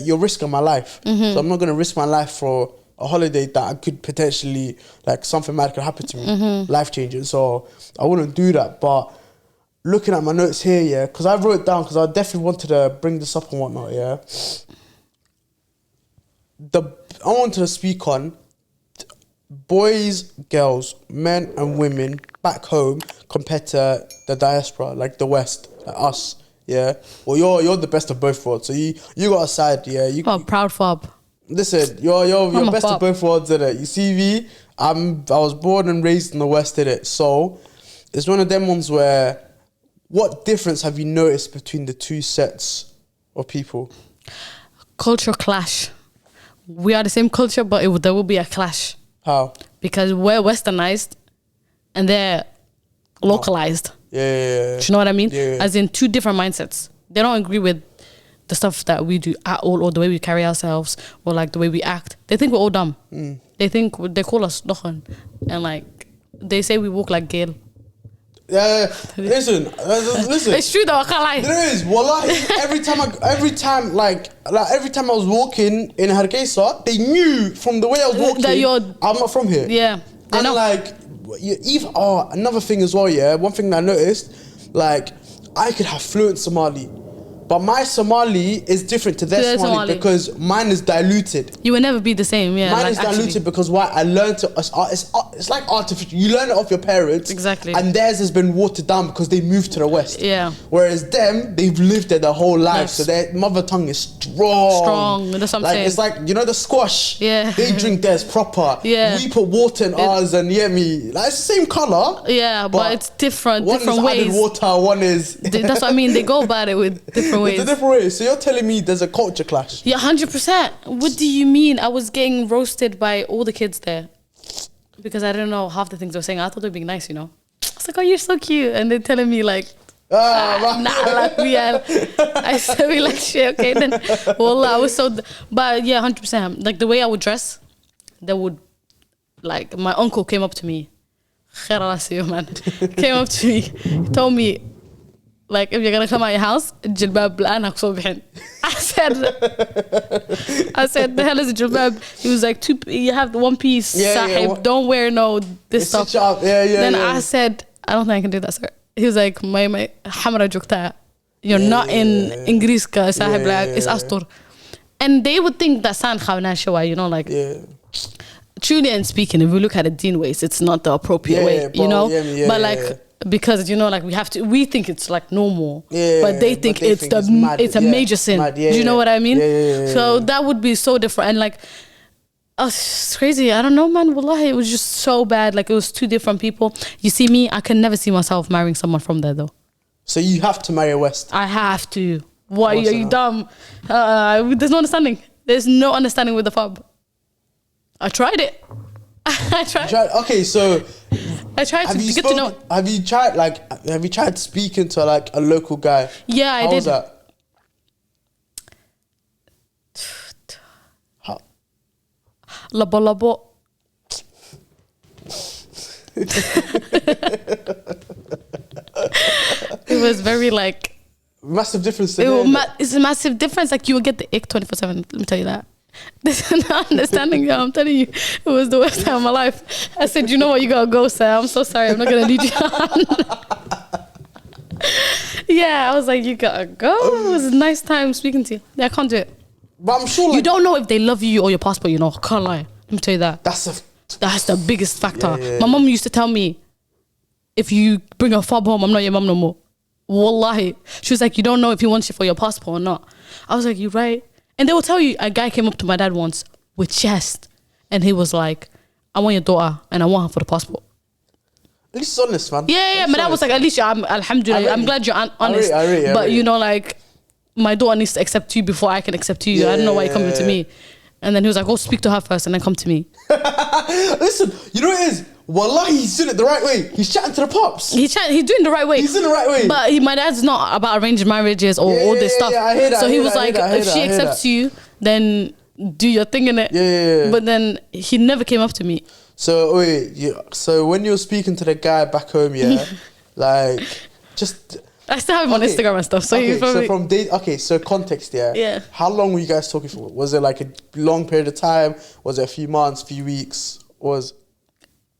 S2: you're risking my life. So I'm not going to risk my life for a holiday that I could potentially, like, something bad could happen to me, life changing. So I wouldn't do that. But looking at my notes here, because I wrote it down because I definitely wanted to bring this up and whatnot. I wanted to speak on boys, girls, men and women back home compared to the diaspora, like the West, like us. Well, you're the best of both worlds. So you got a side,
S1: proud fob.
S2: Listen, you're best of both worlds, innit? You see me, I was born and raised in the West, innit? So it's one of them ones where, what difference have you noticed between the two sets of people?
S1: Culture clash. We are the same culture, but there will be a clash.
S2: How?
S1: Because we're westernized and they're localized.
S2: Yeah.
S1: Do you know what I mean?
S2: Yeah.
S1: As in two different mindsets. They don't agree with the stuff that we do at all, or the way we carry ourselves, or like the way we act. They think we're all dumb. They call us Dhaqan, and like they say we walk like Gail.
S2: Listen.
S1: It's true though, I can't lie.
S2: It is. Wallahi, every time I was walking in Hargeisa, they knew from the way I was walking that I'm not from here.
S1: Yeah.
S2: And like, another thing as well, one thing that I noticed, like, I could have fluent Somali, but my Somali is different to their Somali because mine is diluted.
S1: You will never be the same,
S2: Mine is diluted because I learned it. It's like artificial. You learn it off your parents,
S1: exactly,
S2: and theirs has been watered down because they moved to the West.
S1: Yeah.
S2: Whereas them, they've lived there their whole life, so their mother tongue is strong.
S1: That's what I'm saying.
S2: It's like, you know, the squash.
S1: Yeah.
S2: They drink theirs proper.
S1: Yeah.
S2: We put water in ours, and like, it's the same color.
S1: Yeah, but it's different.
S2: One
S1: different
S2: is
S1: ways.
S2: Added water. One is.
S1: That's what I mean. They go about it with different ways.
S2: It's a different way. So you're telling me there's a culture clash?
S1: Yeah, 100%. What do you mean? I was getting roasted by all the kids there because I didn't know half the things they were saying. I thought they were being nice, you know. I was like, oh, you're so cute. And they're telling me like, like we are. I said, we like shit, okay then. Well, I was so, but yeah, 100%. Like the way I would dress, like my uncle came up to me. Khair Allah see you, man. Came up to me, he told me, like, if you're gonna come out your house, jilbab الآن هكسو بحين. I said, the hell is a jilbab? He was like, you have the one piece, sahib, don't wear this stuff. Then I said, I don't think I can do that, sir. He was like, my hamra jukta. You're not in Ingriska, sahib, like, it's astur. And they would think that san khawna shawa, you know, like, truly and speaking, if we look at it Deen ways, it's not the appropriate way, you know? But like, because, you know, like we think it's like normal, but they think it's a major sin. Do you know what I mean? So that would be so different. And like, it's crazy. I don't know, man. Wallahi, it was just so bad. Like, it was two different people. You see me, I can never see myself marrying someone from there though.
S2: So you have to marry a West? I
S1: have to. Why are you dumb? There's no understanding. There's no understanding with the fob. I tried it. I tried. Okay,
S2: so
S1: I tried to get to know.
S2: Have you tried speaking to like a local guy?
S1: Yeah, I did.
S2: How was that? How?
S1: Labo labo. It was very like
S2: massive difference.
S1: It's a massive difference. Like, you will get the ick 24/7. Let me tell you that. There's no understanding, yo. I'm telling you, it was the worst time of my life. I said, you know what, you gotta go, sir. I'm so sorry, I'm not gonna lead you on. Yeah, I was like, you gotta go. It was a nice time speaking to you. Yeah, I can't do it.
S2: But I'm sure, like,
S1: you don't know if they love you or your passport, you know. I can't lie. Let me tell you that. That's the biggest factor. My mum used to tell me, if you bring a fob home, I'm not your mum no more. Wallahi. She was like, you don't know if he wants you for your passport or not. I was like, you're right. And they will tell you, a guy came up to my dad once. with chest. And he was like, I want your daughter and I want her for the passport.
S2: At least it's honest, man.
S1: Yeah, but I was like, at least alhamdulillah, I'm glad you're honest. But you know, like, my daughter needs to accept you before I can accept you. I don't know why you're coming to me. And then he was like, go speak to her first and then come to me.
S2: Listen, you know what it is? Wallahi, he's doing it the right way. He's chatting to the pops.
S1: He's doing the right way.
S2: He's doing the right way.
S1: But my dad's not about arranged marriages or all this stuff.
S2: I hear that,
S1: so he was like, if she accepts you, then do your thing in it.
S2: Yeah.
S1: But then he never came up to me.
S2: So wait, so when you were speaking to the guy back home, like, just...
S1: I still have him on Instagram and stuff. So
S2: okay,
S1: you probably...
S2: so from day, so context,
S1: Yeah.
S2: How long were you guys talking for? Was it like a long period of time? Was it a few months, few weeks?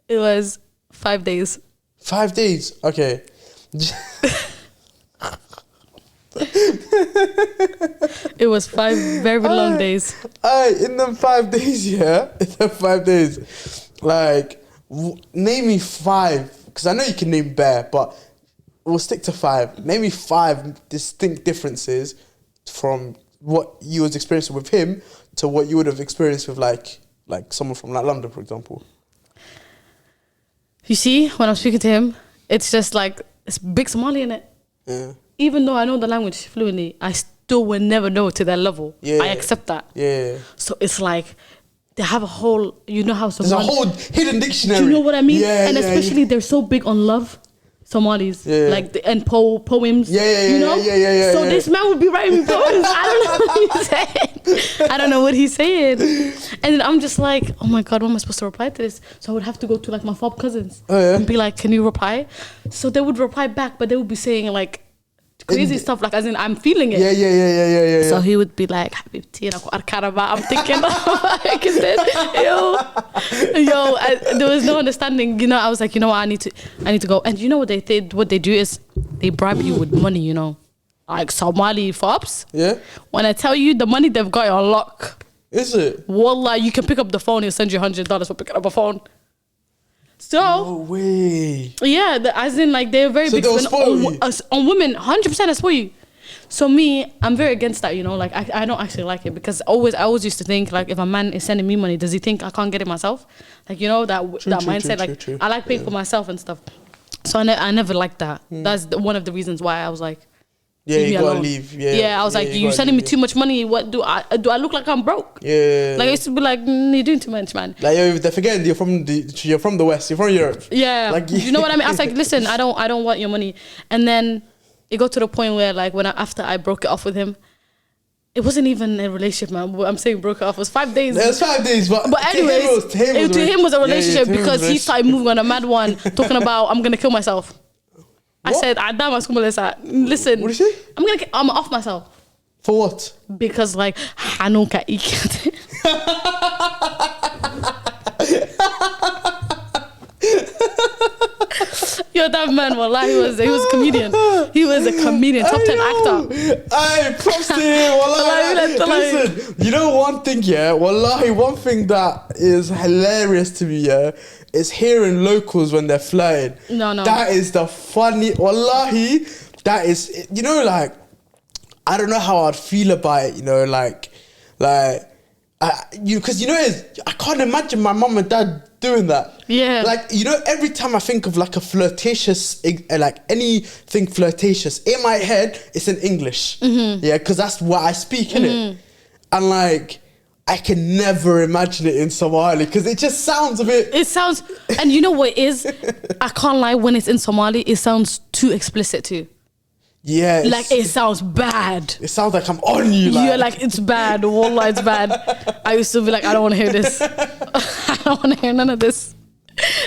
S1: It was 5 days.
S2: 5 days? Okay.
S1: It was 5 very long days.
S2: In them 5 days, like, name me 5, because I know you can name bare, but we'll stick to 5. Name me 5 distinct differences from what you was experiencing with him to what you would have experienced with like someone from like London, for example.
S1: You see, when I'm speaking to him, it's just like, it's big Somali in it.
S2: Yeah.
S1: Even though I know the language fluently, I still will never know to that level.
S2: Yeah.
S1: I accept that.
S2: Yeah.
S1: So it's like, they have a whole, you know how Somali...
S2: There's a whole hidden dictionary.
S1: Do you know what I mean?
S2: Yeah,
S1: and especially they're so big on love. Somalis, like and poems. You know. So this man would be writing me poems. I don't know what he's saying. I don't know what he's saying. And then I'm just like, oh my god, what am I supposed to reply to this? So I would have to go to like my fob cousins and be like, can you reply? So they would reply back, but they would be saying like crazy stuff, like as in I'm feeling it.
S2: Yeah.
S1: So he would be like, Habibti, I'm thinking, like, is this? There was no understanding. You know, I was like, you know what, I need to go. And you know what they did? What they do is they bribe you with money. You know, like Somali fobs. Yeah. When I tell you the money they've got on lock.
S2: Is it?
S1: Wallah, you can pick up the phone. He'll send you $100 for picking up a phone. So,
S2: no way.
S1: Yeah, as in like they're very big on women. 100% I spoil you. So me, I'm very against that. You know, like I don't actually like it because I always used to think like if a man is sending me money, does he think I can't get it myself? Like you know that mindset. True. I like paying for myself and stuff. So I never liked that. That's one of the reasons why I was like.
S2: Yeah, you gotta leave.
S1: Yeah, I was like, you sending me too much money. What do I look like I'm broke?
S2: Yeah.
S1: Like I used to be like, you're doing too much, man.
S2: Like they're forgetting you're from the West. You're from Europe.
S1: Yeah. Like you know what I mean? I was like, listen, I don't want your money. And then it got to the point where like after I broke it off with him, it wasn't even a relationship, man. I'm saying broke it off. It was 5 days.
S2: It was 5 days, but
S1: anyways, to him was a relationship because he started moving on a mad one, talking about I'm gonna kill myself. What? I said, listen,
S2: what did you say?
S1: I'm off myself.
S2: For what?
S1: Because like, Hanuka ikat. Yo, that man, wallah, he was a comedian. He was a comedian, top 10 actor.
S2: Aye, props to him, wallah. Listen, you know one thing, wallahi, one thing that is hilarious to me, is hearing locals when they're flirting.
S1: No.
S2: That is the funny, wallahi, that is, you know, like, I don't know how I'd feel about it, you know, because you know, I can't imagine my mum and dad doing that.
S1: Yeah.
S2: Like, you know, every time I think of like a flirtatious, like anything flirtatious, in my head, it's in English. Mm-hmm. Yeah, because that's what I speak, innit? And like, I can never imagine it in Somali because it just sounds a bit...
S1: It sounds... And you know what it is? I can't lie, when it's in Somali, it sounds too explicit too.
S2: Yeah.
S1: Like, it sounds bad.
S2: It sounds like I'm on you. Like.
S1: You're like, it's bad. Wallah, it's bad. I used to be like, I don't want to hear this. I don't want to hear none of this.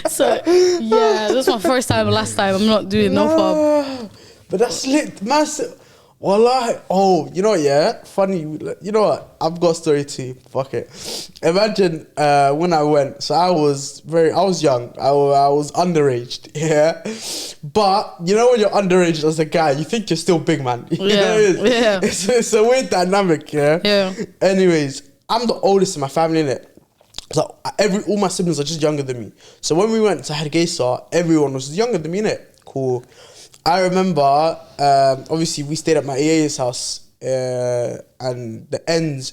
S1: So, yeah, this is my first time, last time. I'm not doing no fob.
S2: But that's lit. Massive. Wallah. Oh, you know what, funny. You know what? I've got a story too. Fuck it. Imagine when I went. So I was young. I was underage. Yeah. But you know when you're underage as a guy, you think you're still big man. You know
S1: yeah.
S2: It's a weird dynamic. Yeah.
S1: Yeah.
S2: Anyways, I'm the oldest in my family, innit? So all my siblings are just younger than me. So when we went to Hargeisa, everyone was younger than me, innit? Cool. I remember, obviously we stayed at my EA's house, and the ends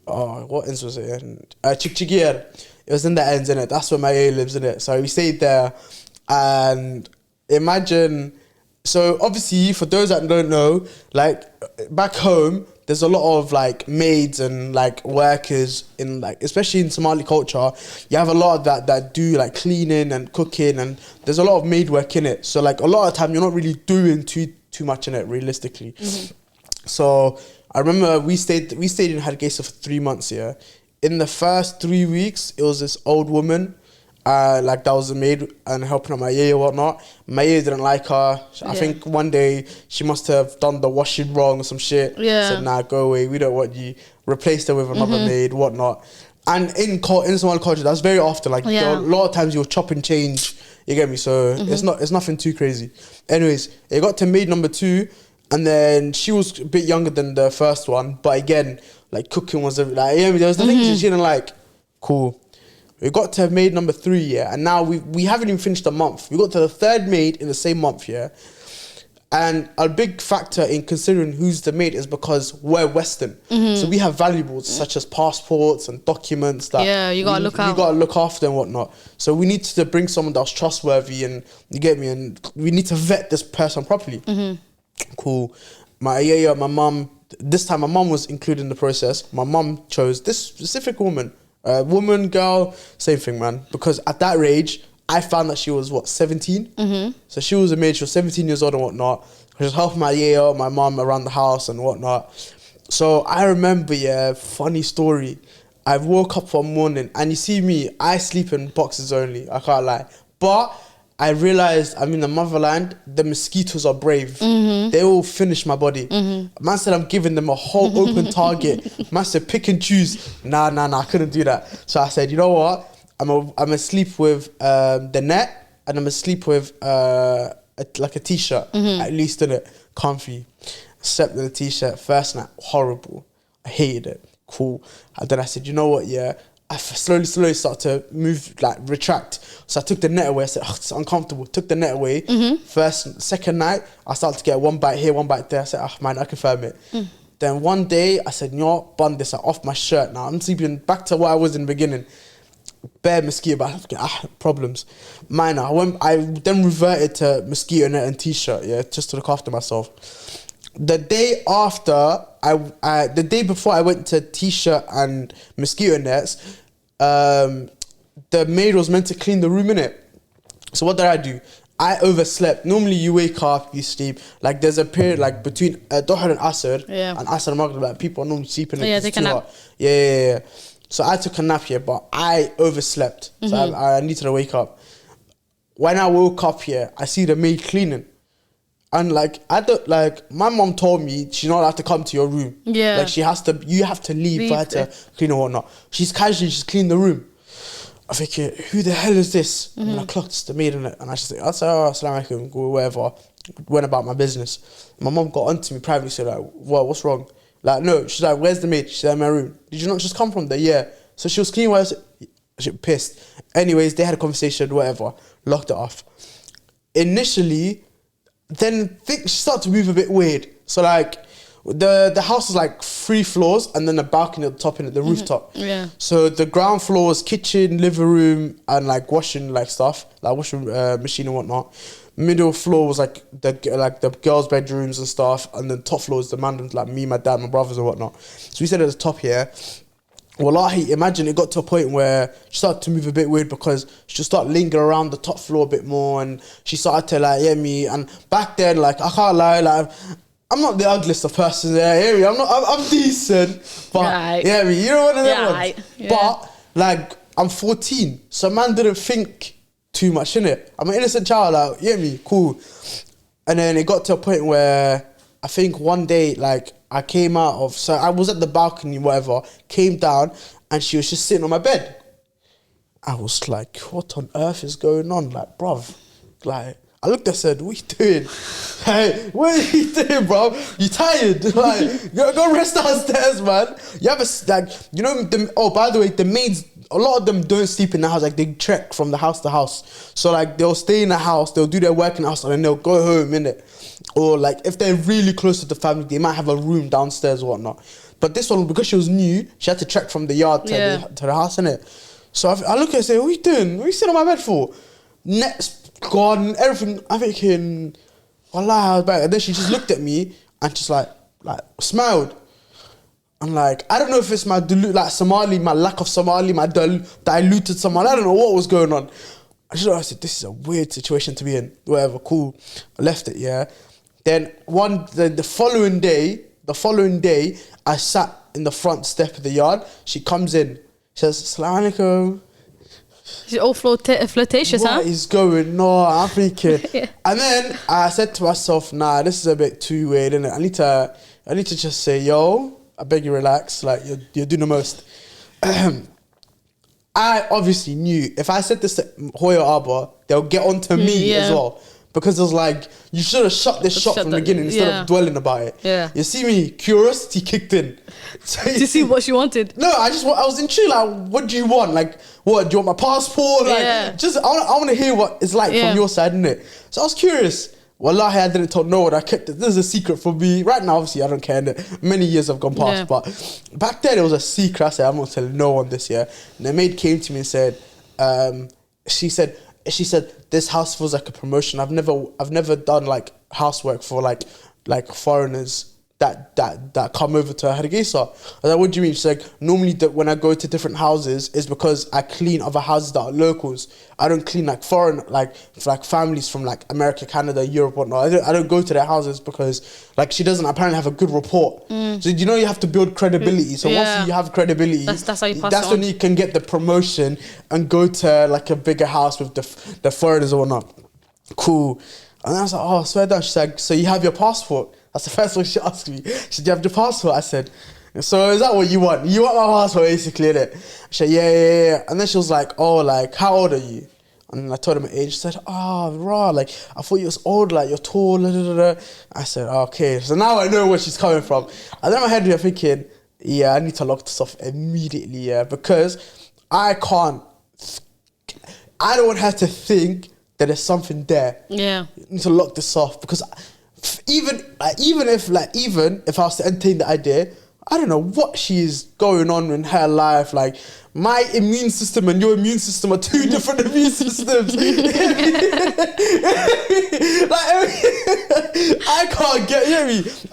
S2: what ends was it? Chikchigir. It was in the ends, innit? That's where my A lives, innit? So we stayed there, and imagine. So obviously, for those that don't know, like back home, there's a lot of like maids and like workers in like, especially in Somali culture, you have a lot of that do like cleaning and cooking, and there's a lot of maid work in it. So like a lot of time you're not really doing too much in it realistically. So I remember we stayed in Hargeisa for 3 months. Yeah, in the first 3 weeks, it was this old woman. Like that was a maid and helping out my yaya or whatnot. My yaya didn't like her. I think one day she must have done the washing wrong or some shit.
S1: Yeah.
S2: Said, nah, go away. We don't want you. Replaced her with another maid, whatnot. And in Somali culture, that's very often. Like there are a lot of times you'll chop and change. You get me? So it's nothing too crazy. Anyways, it got to maid number 2, and then she was a bit younger than the first one. But again, like cooking was like, yeah, there was the things she didn't like. Cool. We got to maid number 3, yeah, and now we haven't even finished a month. We got to the 3rd maid in the same month, yeah. And a big factor in considering who's the maid is because we're Western. So we have valuables such as passports and documents that
S1: you gotta look out.
S2: You gotta look after and whatnot. So we need to bring someone that's trustworthy, and you get me, and we need to vet this person properly. Cool. My mum, this time my mum was included in the process. My mum chose this specific woman. Woman, girl, same thing, man. Because at that age, I found that she was, 17? So she was a maid, she was 17 years old and whatnot. She was helping my mum around the house and whatnot. So I remember, funny story. I woke up one morning, and you see me, I sleep in boxes only, I can't lie. But I realised I'm in the motherland, the mosquitoes are brave. They will finish my body. Man said I'm giving them a whole open target. Man said pick and choose. Nah, I couldn't do that. So I said, you know what? I'm gonna sleep with the net, and I'm gonna sleep with a t-shirt, at least in it, comfy. Slept in a t-shirt, first night, horrible. I hated it. Cool. And then I said, you know what, I slowly start to move, like retract. So I took the net away. I said, it's uncomfortable. Took the net away. Second night, I started to get one bite here, one bite there. I said, man, I confirm it. Then one day, I said, you know what, bun this off my shirt. Now I'm sleeping back to what I was in the beginning. Bare mosquito, but I have to get problems. Minor. I then reverted to mosquito net and t-shirt, just to look after myself. The day after, the day before I went to t-shirt and mosquito nets, the maid was meant to clean the room, innit? So what did I do? I overslept. Normally you wake up, you sleep. Like there's a period like between Dhaqan and Asr, and Asr and Maghrib, like people are normally sleeping.
S1: They take a nap.
S2: Yeah. So I took a nap here, but I overslept. So I needed to wake up. When I woke up here, I see the maid cleaning. And like my mom told me she's not allowed to come to your room. Yeah. Like you have to leave for her to clean or whatnot. She's cleaned the room. I think, who the hell is this? And I clocked the maid in it, and I just said, assalamu alaikum, go wherever. Went about my business. My mom got onto me privately, said like, what's wrong? Like, no, she's like, where's the maid? She's in my room. Did you not just come from there? Yeah. So she was cleaning while she was pissed. Anyways, they had a conversation, whatever. Locked it off. Initially, then she started to move a bit weird. So like the house was like 3 floors and then a balcony at the top and the rooftop. Yeah. So the ground floor was kitchen, living room, and like washing like stuff, like washing machine and whatnot. Middle floor was like the girls' bedrooms and stuff, and then top floor was the man, like me, my dad, my brothers and whatnot. So we said at the top here. Wallahi, imagine it got to a point where she started to move a bit weird because she just started lingering around the top floor a bit more, and she started to like me. And back then, like I can't lie, like I'm not the ugliest of persons. Me, I'm decent, but me, you know what I mean. But like I'm 14, so man didn't think too much in it. I'm an innocent child, like me, cool. And then it got to a point where I think one day, like. I came out of, so I was at the balcony, whatever, came down, and she was just sitting on my bed. I was like, what on earth is going on? Like, bruv, like, I looked and said, what are you doing? Hey, what are you doing, bro? You tired? Like, go rest downstairs, man. You have by the way, the maids, a lot of them don't sleep in the house. Like, they trek from the house to house. So, like, they'll stay in the house, they'll do their work in the house, and then they'll go home, innit? Or, like, if they're really close to the family, they might have a room downstairs or whatnot. But this one, because she was new, she had to trek from the yard to the house, innit? So I look at her and say, what are you doing? What are you sitting on my bed for? Nets, garden, everything. I'm thinking, wallah, I was back. And then she just looked at me and just like smiled. I'm like, I don't know if it's my Somali, my lack of Somali, my diluted Somali. I don't know what was going on. I said, this is a weird situation to be in. Whatever, cool. I left it, yeah. Then the following day, I sat in the front step of the yard. She comes in. She says, Assalamu alaikum. She's all
S1: flirtatious, huh?
S2: What is going on? I'm thinking. Yeah. And then I said to myself, nah, this is a bit too weird, innit? I need to just say, yo, I beg you relax, like you're doing the most. I obviously knew if I said this to Hoya Arba, they'll get onto me as well. Because it was like, you should have shut this shop from the beginning instead of dwelling about it. Yeah. You see me, curiosity kicked in.
S1: So to see what she wanted.
S2: No, I was intrigued, like, what do you want? Like, what, do you want my passport? Like, I want to hear what it's like from your side, innit? So I was curious. Wallahi, I didn't tell no one. I kept it. This is a secret for me. Right now, obviously, I don't care. Many years have gone past, but back then it was a secret. I said, I'm not telling no one this year. And the maid came to me and said, she said, this house feels like a promotion. I've never done like housework for like foreigners that come over to Hargeisa. I was like, what do you mean? She's like, normally when I go to different houses is because I clean other houses that are locals. I don't clean like foreign, like families from like America, Canada, Europe, whatnot. I don't go to their houses because like she doesn't apparently have a good rapport. So you know you have to build credibility. So once you have credibility,
S1: that's how you pass
S2: that's when you can get the promotion and go to like a bigger house with the foreigners or whatnot. Cool. And I was like, oh, swear down. She's like, so you have your passport? That's the first one she asked me. She said, do you have your passport? I said, so is that what you want? You want my passport, basically, innit? She said, yeah. And then she was like, oh, like, how old are you? And I told her my age. She said, raw, like, I thought you was old, like, you're tall, da, da, da. I said, okay. So now I know where she's coming from. And then in my head, we're thinking, yeah, I need to lock this off immediately, yeah, because I don't want her to think that there's something there. Yeah. You need to lock this off because even if I was to entertain the idea, I don't know what she's going on in her life. Like, my immune system and your immune system are two different immune systems. I can't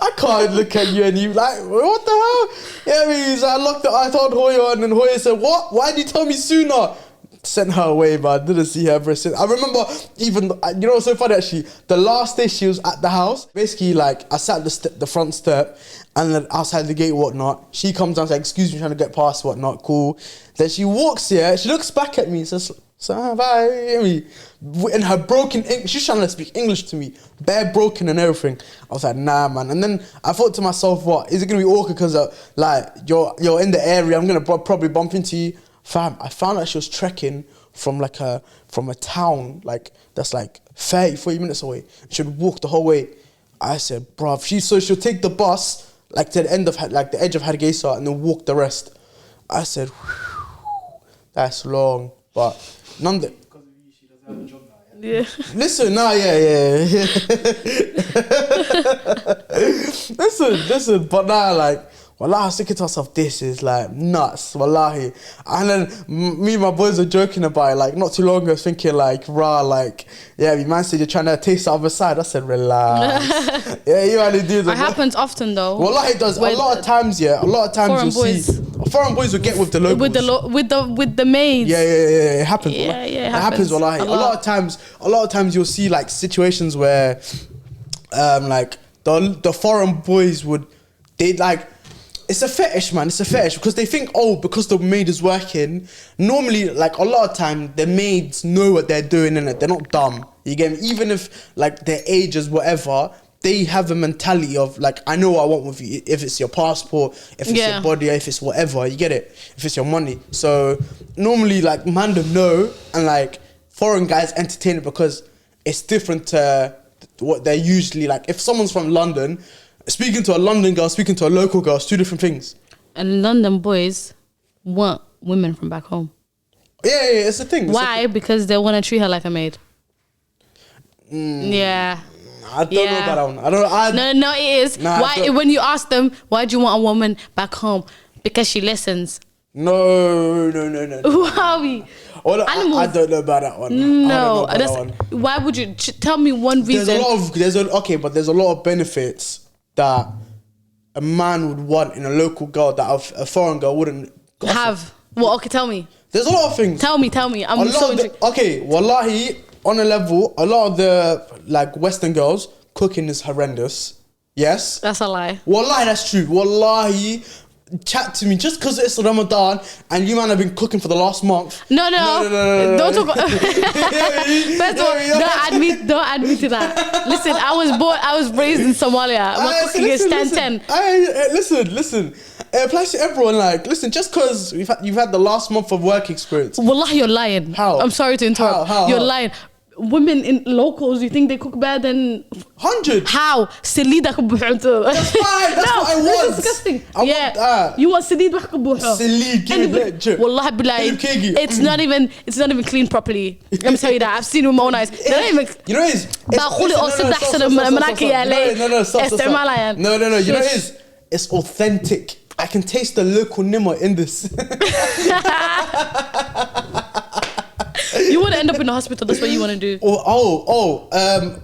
S2: I can't look at you and you like, what the hell? You know what I mean? So I told Hoya, and then Hoya said, what? Why did you tell me sooner? Sent her away, but I didn't see her ever since. I remember even, you know what's so funny actually? The last day she was at the house, basically like I sat at the front step and then outside the gate whatnot. She comes down and says, excuse me, trying to get past whatnot, cool. Then she walks here, she looks back at me and says, so bye, in her broken English, she's trying to speak English to me, bare broken and everything. I was like, nah, man. And then I thought to myself, what, is it going to be awkward because like you're in the area, I'm going to probably bump into you. Fam, I found out she was trekking from a town like that's like 30-40 minutes away. She would walk the whole way. I said, bruv, she'll take the bus like to the end of like the edge of Hargeisa and then walk the rest. I said, that's long, but none of it. Because of you, she doesn't have a job now. Yeah. Listen, nah, yeah. Listen, but now like. Wallahi, I was thinking to myself, this is like nuts, wallahi. And then me and my boys were joking about it, like not too long ago, I was thinking like, like, yeah, your man said you're trying to taste the other side. I said, relax. Yeah, you only do that.
S1: It happens often though.
S2: Wallahi, it does. A lot of times you'll see foreign boys will get with the locals.
S1: With the maids.
S2: Yeah, it happens.
S1: Yeah,
S2: it happens, wallahi. A lot of times you'll see like situations where like the foreign boys they'd like, it's a fetish, man. It's a fetish because they think, because the maid is working. Normally, like a lot of time, the maids know what they're doing in it. They're not dumb. You get me? Even if like their age is whatever, they have a mentality of like, I know what I want with you. If it's your passport, if it's your body, if it's whatever, you get it. If it's your money. So normally, like man don't know, and like foreign guys entertain it because it's different to what they're usually like. If someone's from London. Speaking to a London girl, speaking to a local girl, it's two different things. And
S1: London boys want women from back home.
S2: Yeah, it's a thing.
S1: Why? Because they want to treat her like a maid. Yeah.
S2: I don't know about that one.
S1: No, it is.
S2: Nah,
S1: Why? When you ask them, why do you want a woman back home? Because she listens.
S2: No.
S1: Who are we? Animals.
S2: I don't know about that one.
S1: No, why would you tell me one reason?
S2: There's a lot of benefits that a man would want in a local girl that a foreign girl wouldn't
S1: have. Well, okay, tell me.
S2: There's a lot of things.
S1: Tell me. I'm so intrigued.
S2: Okay, wallahi, on a level, a lot of the like Western girls cooking is horrendous. Yes,
S1: that's a lie.
S2: Wallahi, that's true. Wallahi. Chat to me just because it's Ramadan and you man have been cooking for the last month.
S1: No. Don't talk. First of all, don't add me to that. Listen, I was raised in Somalia. My cooking is 10-10.
S2: Listen. It applies to everyone. Like, listen, just because you've had the last month of work experience.
S1: Wallahi, you're lying.
S2: How?
S1: I'm sorry to interrupt. You're lying. Women in locals, you think they cook better than
S2: 100?
S1: How? Salida
S2: That's fine. That's what I want.
S1: That's disgusting. I want that. You want salid
S2: Salid.
S1: Wallah billahi. It's not even clean properly. Let me tell you that. I've seen with my own eyes. They're not even.
S2: You know what it is? No. You know what it is? It's authentic. I can taste the local nimmer in this.
S1: You want to end up in the hospital. That's what you want to do.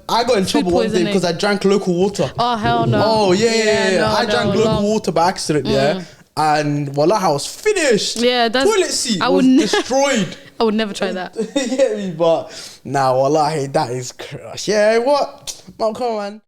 S2: I got in trouble one day because I drank local water.
S1: Oh, hell no.
S2: Oh, yeah. I drank local water by accident, and voila, I was finished.
S1: Yeah, that's...
S2: Toilet seat was destroyed.
S1: I would never try that.
S2: Yeah, but nah, wallahi, that is crush. Yeah, what? Come on, man.